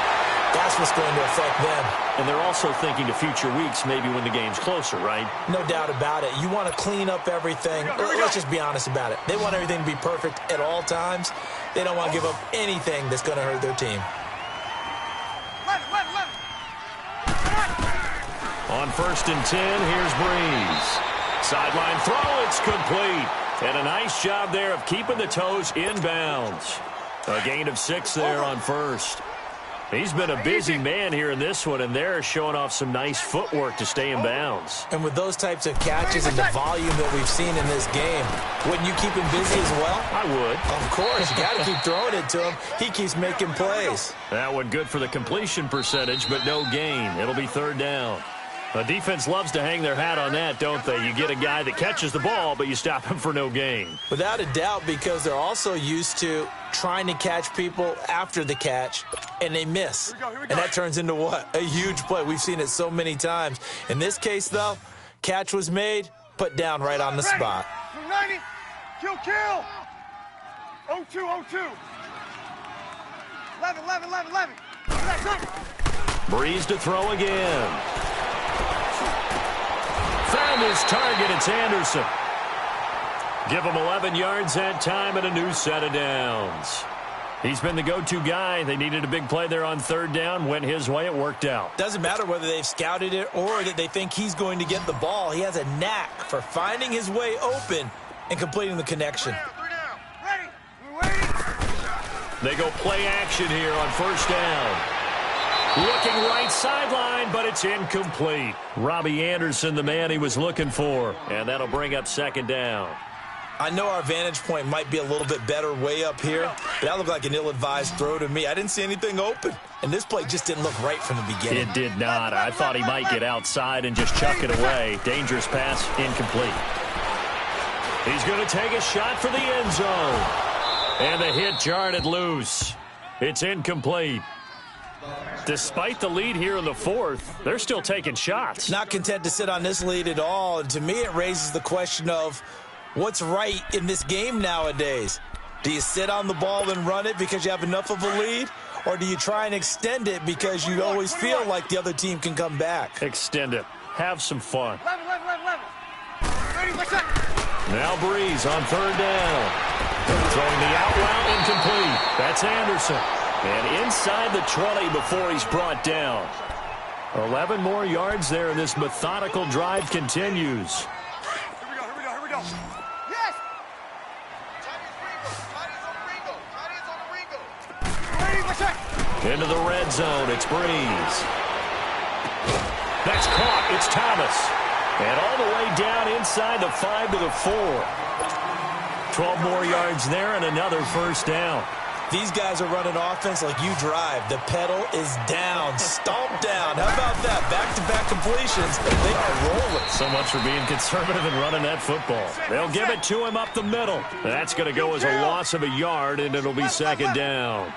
that's what's going to affect them. And they're also thinking to future weeks, maybe when the game's closer, right? No doubt about it. You want to clean up everything. Let's just be honest about it. They want everything to be perfect at all times. They don't want to give up anything that's going to hurt their team. On 1st and 10, here's Breeze. Sideline throw, it's complete. And a nice job there of keeping the toes inbounds. A gain of 6 there on 1st. He's been a busy man here in this one, and they're showing off some nice footwork to stay in bounds. And with those types of catches and the volume that we've seen in this game, wouldn't you keep him busy as well? I would. Of course. You got to keep throwing it to him. He keeps making plays. That one good for the completion percentage, but no gain. It'll be 3rd down. The defense loves to hang their hat on that, don't they? You get a guy that catches the ball, but you stop him for no gain. Without a doubt, because they're also used to trying to catch people after the catch, and they miss. And that turns into what? A huge play. We've seen it so many times. In this case, though, catch was made, put down right on the spot. 90, kill. 0-2. 11. Breeze to throw again. Found his target. It's Anderson. Give him 11 yards that time and a new set of downs. He's been the go-to guy. They needed a big play there on 3rd down. Went his way. It worked out. Doesn't matter whether they've scouted it or that they think he's going to get the ball. He has a knack for finding his way open and completing the connection. 3 down. Ready. We're waiting. They go play action here on 1st down. Looking right sideline, but it's incomplete. Robbie Anderson, the man he was looking for. And that'll bring up 2nd down. I know our vantage point might be a little bit better way up here, but that looked like an ill-advised throw to me. I didn't see anything open. And this play just didn't look right from the beginning. It did not. I thought he might get outside and just chuck it away. Dangerous pass, incomplete. He's going to take a shot for the end zone. And the hit jarred it loose. It's incomplete. Despite the lead here in the 4th, they're still taking shots. Not content to sit on this lead at all. And to me, it raises the question of what's right in this game nowadays. Do you sit on the ball and run it because you have enough of a lead? Or do you try and extend it because you always feel like the other team can come back? Extend it. Have some fun. 11. Ready, what's that? Now Breeze on 3rd down. Throwing the out route incomplete. That's Anderson. And inside the 20 before he's brought down. 11 more yards there, and this methodical drive continues. Here we go. Yes! Tidy's on the Ringo. Ready, what's that? Into the red zone, it's Breeze. That's caught, it's Thomas. And all the way down inside the 5 to the 4. 12 more yards there and another 1st down. These guys are running offense like you drive. The pedal is down, stomped down. How about that? Back-to-back completions. They are rolling. So much for being conservative and running that football. They'll give it to him up the middle. That's going to go as a loss of a yard, and it'll be 2nd down.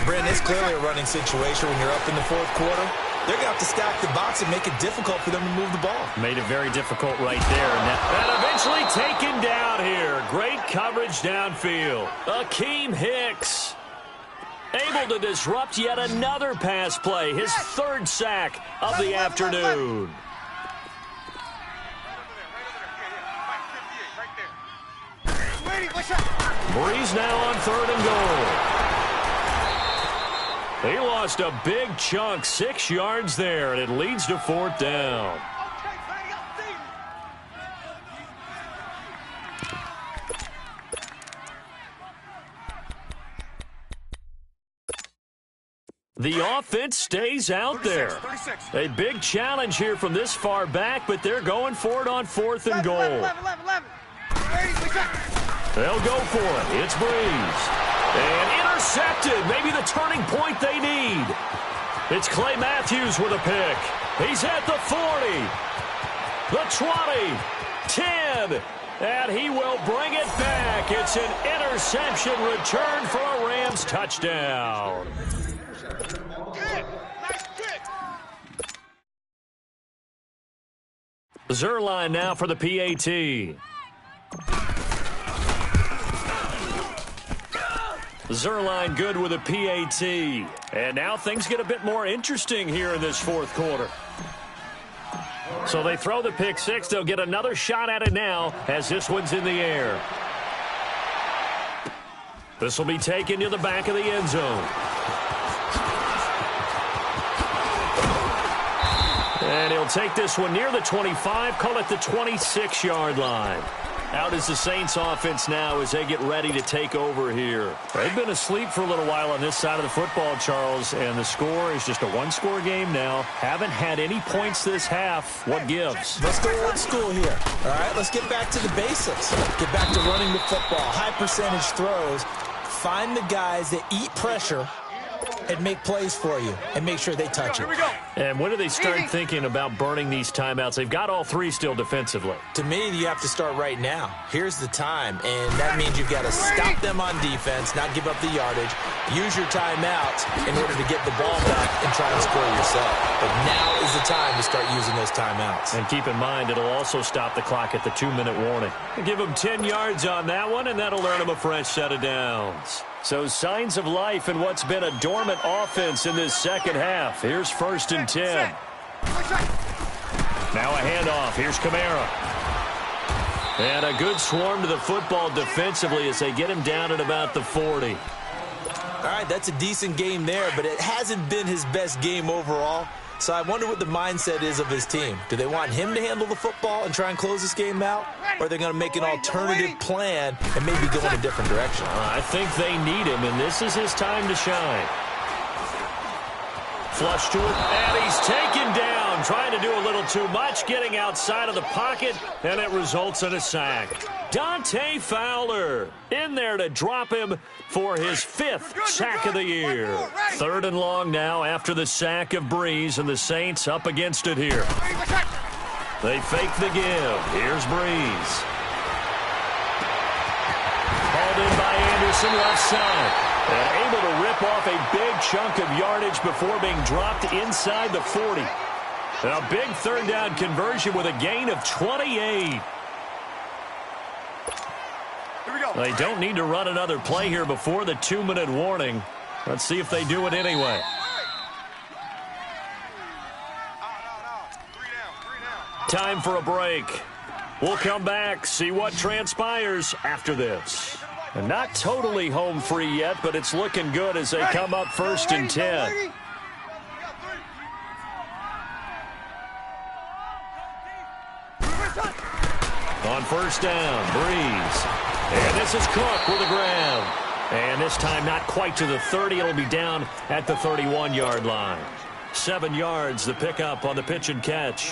Brandon, it's clearly a running situation when you're up in the 4th quarter. They're going to have to stack the box and make it difficult for them to move the ball. Made it very difficult right there. And eventually taken down here. Great coverage downfield. Akeem Hicks able to disrupt yet another pass play. His 3rd sack of the afternoon. Breeze now on 3rd and goal. He lost a big chunk, 6 yards there, and it leads to 4th down. The offense stays out there. A big challenge here from this far back, but they're going for it on 4th and goal. 11. They'll go for it. It's Breeze. And intercepted. Maybe the turning point they need. It's Clay Matthews with a pick. He's at the 40, the 20, 10, and he will bring it back. It's an interception return for a Rams touchdown. Zerline now for the PAT. Zerline good with a PAT. And now things get a bit more interesting here in this fourth quarter. So they throw the pick six. They'll get another shot at it now as this one's in the air. This will be taken to the back of the end zone. And he'll take this one near the 25, call it the 26-yard line. Out is the Saints offense now as they get ready to take over here. They've been asleep for a little while on this side of the football, Charles, and the score is just a one-score game now. Haven't had any points this half. What gives? Let's go old school here. All right, let's get back to the basics. Get back to running the football, high percentage throws. Find the guys that eat pressure and make plays for you and make sure they touch it. And when do they start thinking about burning these timeouts? They've got all three still defensively. To me, you have to start right now. Here's the time, and that means you've got to stop them on defense, not give up the yardage, use your timeouts in order to get the ball back and try and score yourself. But now is the time to start using those timeouts. And keep in mind, it'll also stop the clock at the 2-minute warning. Give them 10 yards on that one, and that'll earn them a fresh set of downs. So signs of life in what's been a dormant offense in this second half. Here's 1st and 10. Now a handoff. Here's Kamara. And a good swarm to the football defensively as they get him down at about the 40. All right, that's a decent game there, but it hasn't been his best game overall. So I wonder what the mindset is of his team. Do they want him to handle the football and try and close this game out? Or are they going to make an alternative plan and maybe go in a different direction? I think they need him, and this is his time to shine. Flush to it, and he's taken down. Trying to do a little too much, getting outside of the pocket, and it results in a sack. Dante Fowler in there to drop him for his 5th sack of the year. 3rd and long now after the sack of Breeze, and the Saints up against it here. They fake the give. Here's Breeze. Hauled in by Anderson left side. And able to rip off a big chunk of yardage before being dropped inside the 40. A big 3rd down conversion with a gain of 28. They don't need to run another play here before the 2-minute warning. Let's see if they do it anyway. Time for a break. We'll come back, see what transpires after this. And not totally home free yet, but it's looking good as they come up 1st and 10. On 1st down, Breeze. And this is Cook with a grab. And this time not quite to the 30. It'll be down at the 31-yard line. 7 yards, the pickup on the pitch and catch.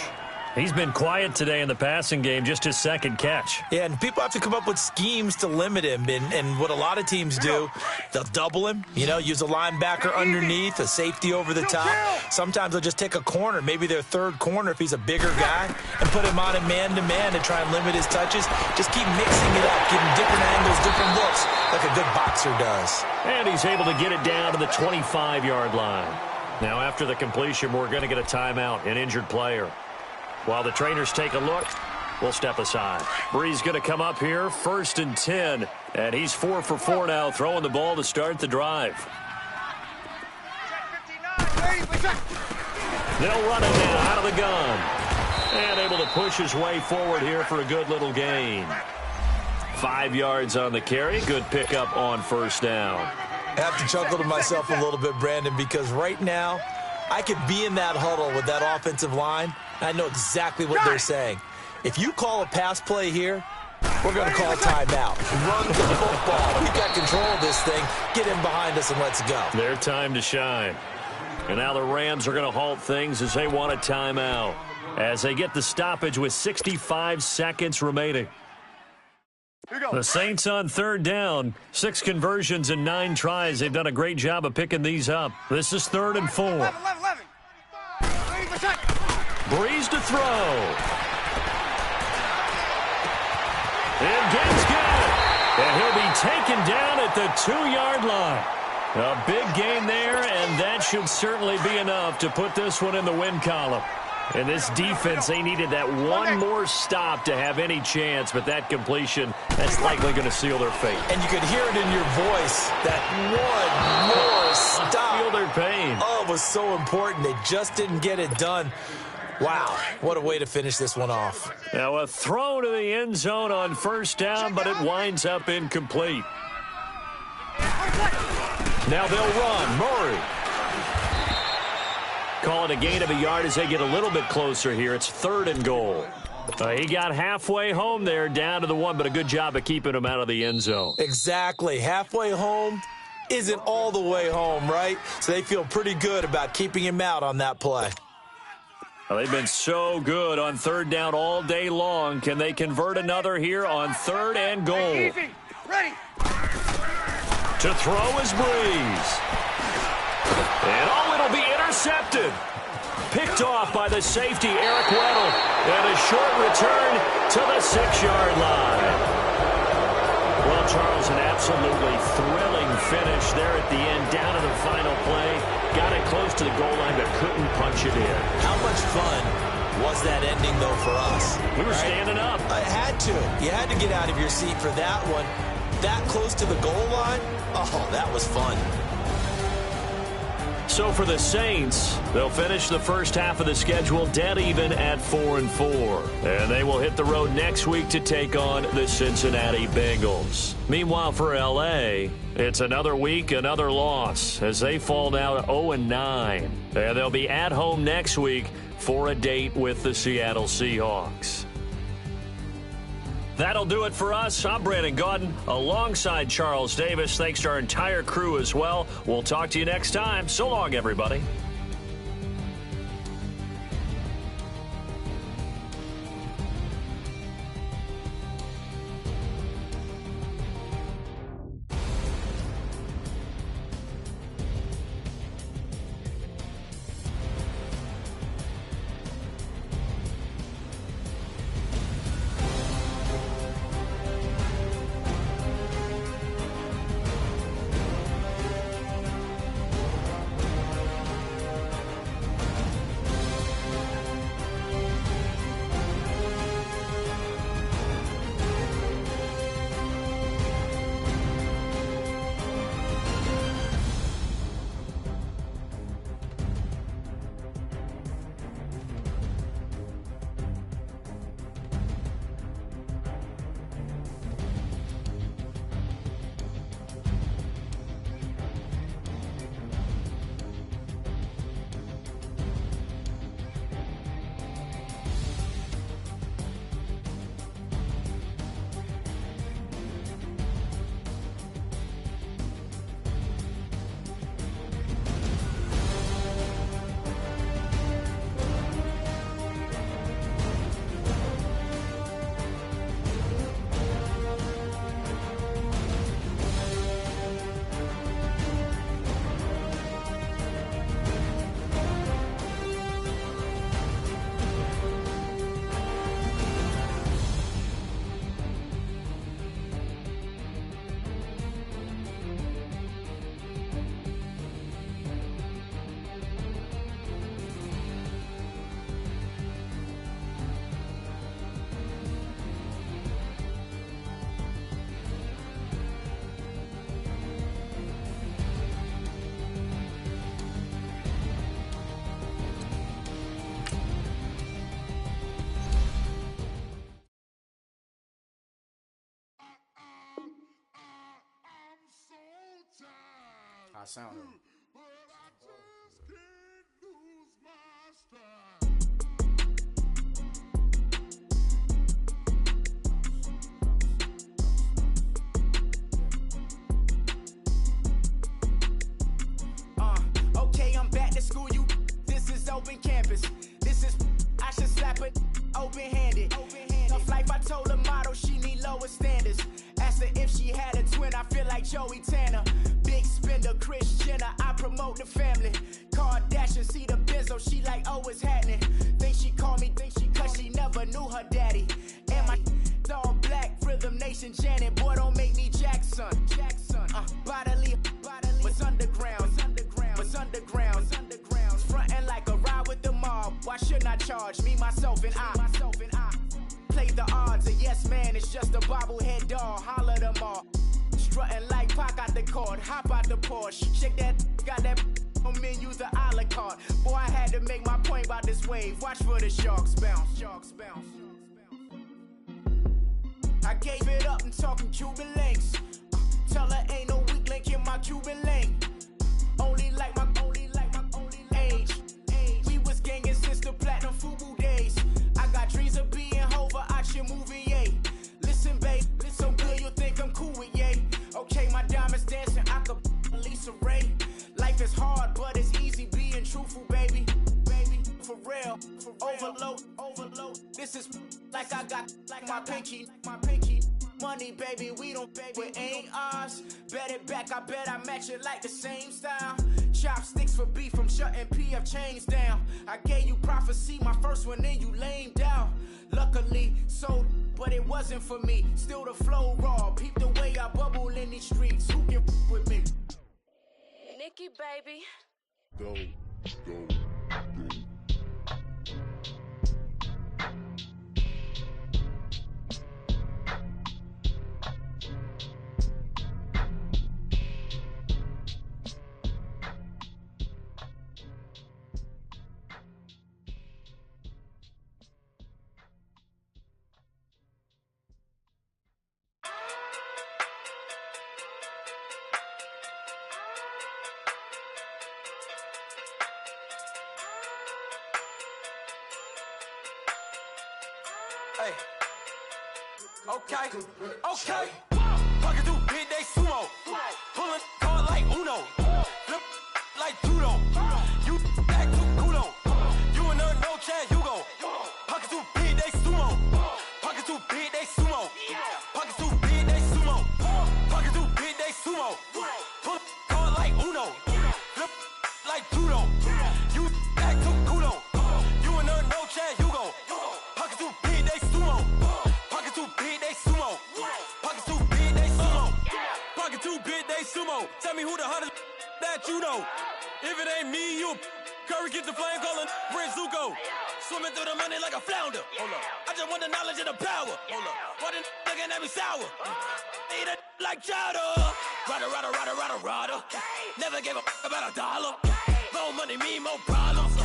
He's been quiet today in the passing game, just his 2nd catch. Yeah, and people have to come up with schemes to limit him. And what a lot of teams do, they'll double him, use a linebacker underneath, a safety over the top. Sometimes they'll just take a corner, maybe their 3rd corner if he's a bigger guy, and put him on a man-to-man to try and limit his touches. Just keep mixing it up, giving different angles, different looks, like a good boxer does. And he's able to get it down to the 25-yard line. Now, after the completion, we're going to get a timeout, an injured player. While the trainers take a look, we'll step aside. Breeze going to come up here, 1st and 10, and he's 4 for 4 now, throwing the ball to start the drive. They'll run it now out of the gun, and able to push his way forward here for a good little gain. 5 yards on the carry, good pickup on 1st down. I have to chuckle to myself a little bit, Brandon, because right now I could be in that huddle with that offensive line. I know exactly what they're saying. If you call a pass play here, we're going to call a timeout. Run the football. We've got control of this thing. Get in behind us and let's go. Their time to shine. And now the Rams are going to halt things as they want a timeout, as they get the stoppage with 65 seconds remaining. The Saints on third down. 6 conversions and 9 tries. They've done a great job of picking these up. This is 3rd and 4. 11. Breeze to throw. And Gaines got it. And he'll be taken down at the 2-yard line. A big gain there, and that should certainly be enough to put this one in the win column. And this defense, they needed that one more stop to have any chance, but that completion, that's likely going to seal their fate. And you could hear it in your voice, that one more stop. Feel their pain. Oh, it was so important. They just didn't get it done. Wow, what a way to finish this one off. Now a throw to the end zone on first down, but it winds up incomplete. Now they'll run. Murray. Call it a gain of a yard as they get a little bit closer here. It's 3rd and goal. He got halfway home there, down to the 1, but a good job of keeping him out of the end zone. Exactly. Halfway home isn't all the way home, right? So they feel pretty good about keeping him out on that play. Well, they've been so good on 3rd down all day long. Can they convert another here on 3rd and goal? Easy. Ready. To throw is Breeze. And it'll be intercepted. Picked off by the safety, Eric Weddle. And a short return to the 6-yard line. Well, Charles, an absolutely thrilling finish there at the end, down to the final play. Got it close to the goal line, but couldn't punch it in. How much fun was that ending, though, for us? We were standing up. I had to. You had to get out of your seat for that one. That close to the goal line? Oh, that was fun. So for the Saints, they'll finish the first half of the schedule dead even at 4-4. And they will hit the road next week to take on the Cincinnati Bengals. Meanwhile, for L.A., it's another week, another loss as they fall now to 0-9. And they'll be at home next week for a date with the Seattle Seahawks. That'll do it for us. I'm Brandon Gaudin alongside Charles Davis. Thanks to our entire crew as well. We'll talk to you next time. So long, everybody. I sound it. Okay, I'm back to school. This is open campus. This is, I should slap it open-handed. Tough life, I told her motto, she need lower standards. like Joey Tanner. Big spender, Kris Jenner, I promote the family. Kardashian, see the Benzo, she like, oh, it's happening. Think she call me, cause she never knew her daddy. And my all black, Rhythm Nation Janet, boy, don't make me Jackson. Bodily, what's underground, what's underground, frontin' like a ride with the mob. Why shouldn't I charge me, myself, and I? Play the odds, a yes man, it's just a bobblehead doll. Holler them all. Strutting like Pac out the court, hop out the Porsche. Shake that, got that on menu, the a la carte. Boy, I had to make my point about this wave. Watch for the sharks bounce. I gave it up, I'm talking Cuban links. Tell her ain't no weak link in my Cuban link. Only like my age. We was gangin' since the platinum FUBU days. I got dreams of being Hova out your movie, yay. Listen, babe, so good you think I'm cool with yay. Okay, my diamonds dancing, I could Lisa Ray. Life is hard, but it's easy being truthful, baby. For real, overload. This is like I got like my pinky. Money, baby, we don't pay, it ain't ours. Bet it back, I bet I match it like the same style. Chopsticks for beef, I'm shutting PF chains down. I gave you prophecy, my first one, then you lamed down. Luckily, sold, but it wasn't for me. Still the flow raw, peep the way I bubble in these streets. Who can with me? Nikki, baby. Go. Hey. Okay. Pocket through big day sumo. Pulling card like Uno. Flip like judo. You back to kudo. You and her no Chad Hugo. Pocket through big day sumo. Pocket through big day sumo. Pocket through big day sumo. Pocket through big day sumo. Pull card like Uno. Flip like judo. You back to kudo. You and her no Chad Hugo. Pocket through big day sumo. Pocket through big day sumo. Pocket through big day sumo. Pocket through big day sumo. Tell me who the hottest that you know. If it ain't me, you Curry get the flame calling Prince Zuko. Swimming through the money like a flounder. Hold up. I just want the knowledge and the power. Hold up. Why the looking at me sour? Eat it like chowder. Rada. Never gave a about a dollar. More money mean more problems.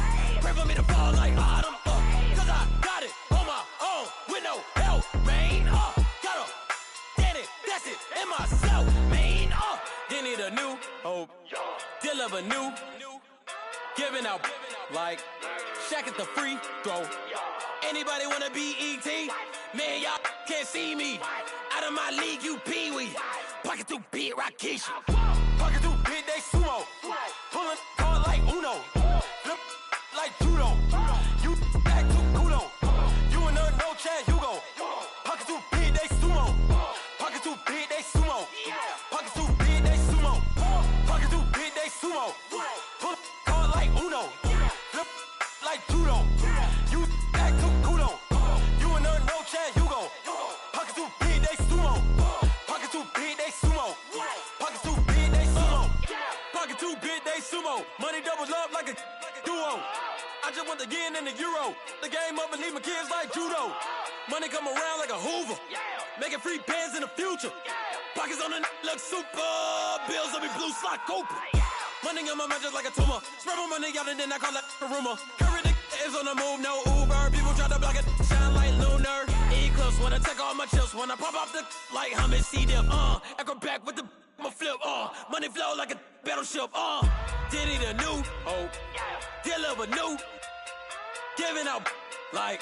Pray for me to fall like autumn. Cause I got it on my own with no help, man. Got a daddy, that's it, in myself, man. They need a new hope. Deal of a new. Giving out like Shaq at the free throw. Anybody wanna be E.T.? Man, y'all can't see me. Out of my league, you pee-wee. Pocket through beat Rakishi. Pocket through big day sumo. Pulling card like Uno. Flip like judo. You back to kudo. You and her no Chad Hugo. Pocket through big day sumo. Pocket through big day sumo. Pocket through big day sumo. Pocket through big day sumo. Pull card like Uno. Flip like judo. You back to kudo. You and her no Chad Hugo. Pocket through big day sumo. Pocket through big day sumo. Pocket through big day sumo. Pocket through big day sumo. Money doubles up like a duo. I just want the yen and the euro. The game up and leave my kids like judo. Money come around like a Hoover. Making free bands in the future. Pockets on the look super. Bills on me blue slot Cooper. Money on my mind just like a tumor. Spread my money out and then I call it a rumor. Curry the is on the move, no Uber. People try to block it, shine like lunar. Eclipse when I take all my chips. When I pop off the like Hummus C-dip. Echo back with the I'ma flip. Money flow like a battleship. Diddy the new hope. Deliver new. Giving out like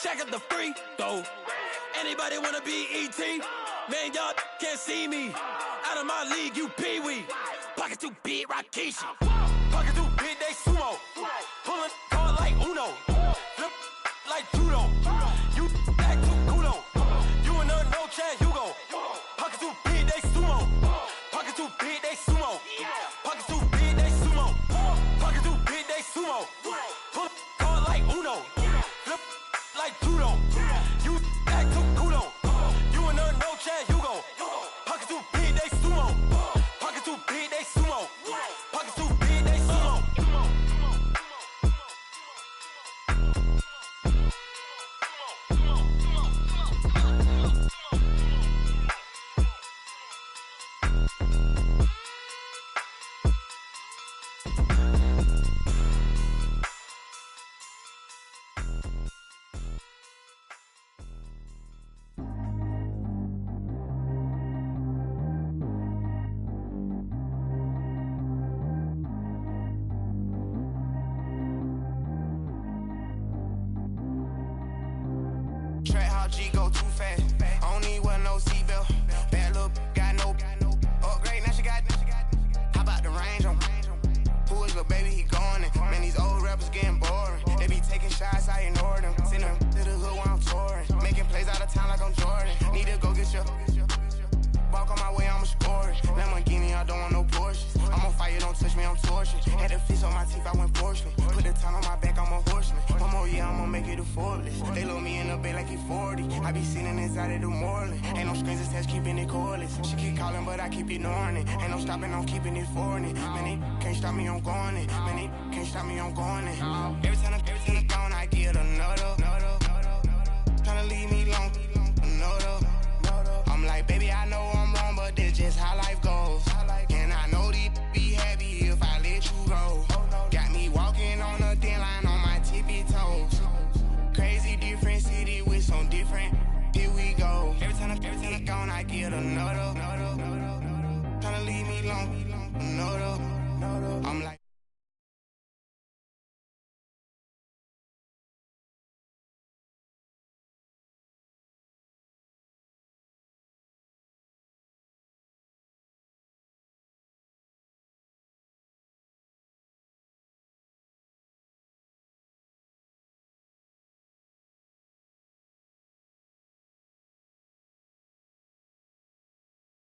Shaq at the free throw. Anybody wanna be E.T.? Man, y'all can't see me. Out of my league, you pee-wee. Pocket too big, Rakishi. Pocket too big, they sumo. Pulling card like Uno. Flip like judo. You back to kudo. You and her no Chad Hugo. Pocket too big, they sumo. Had to fix on my teeth, I went fortunate. Put the time on my back, I'm a horseman. One more year, I'ma make it a Forbes. They load me in the bed like he 40. I be sitting inside of the Moreland. Ain't no strings attached, keeping it cordless. She keep calling, but I keep ignoring it. Ain't no stopping, I'm keeping it for it. Man, they can't stop me, I'm going it. Man, they can't stop me, I'm going it. Every time I'm gone, I get another. Tryna leave me alone, another. I'm like, baby, I know I'm wrong, but this just how life goes. And I know these be happy if I let you go. Got me walking on a thin line on my tippy toes. Crazy different city with some different. Here we go. Every time I'm gone, I get another. Tryna leave me alone, another.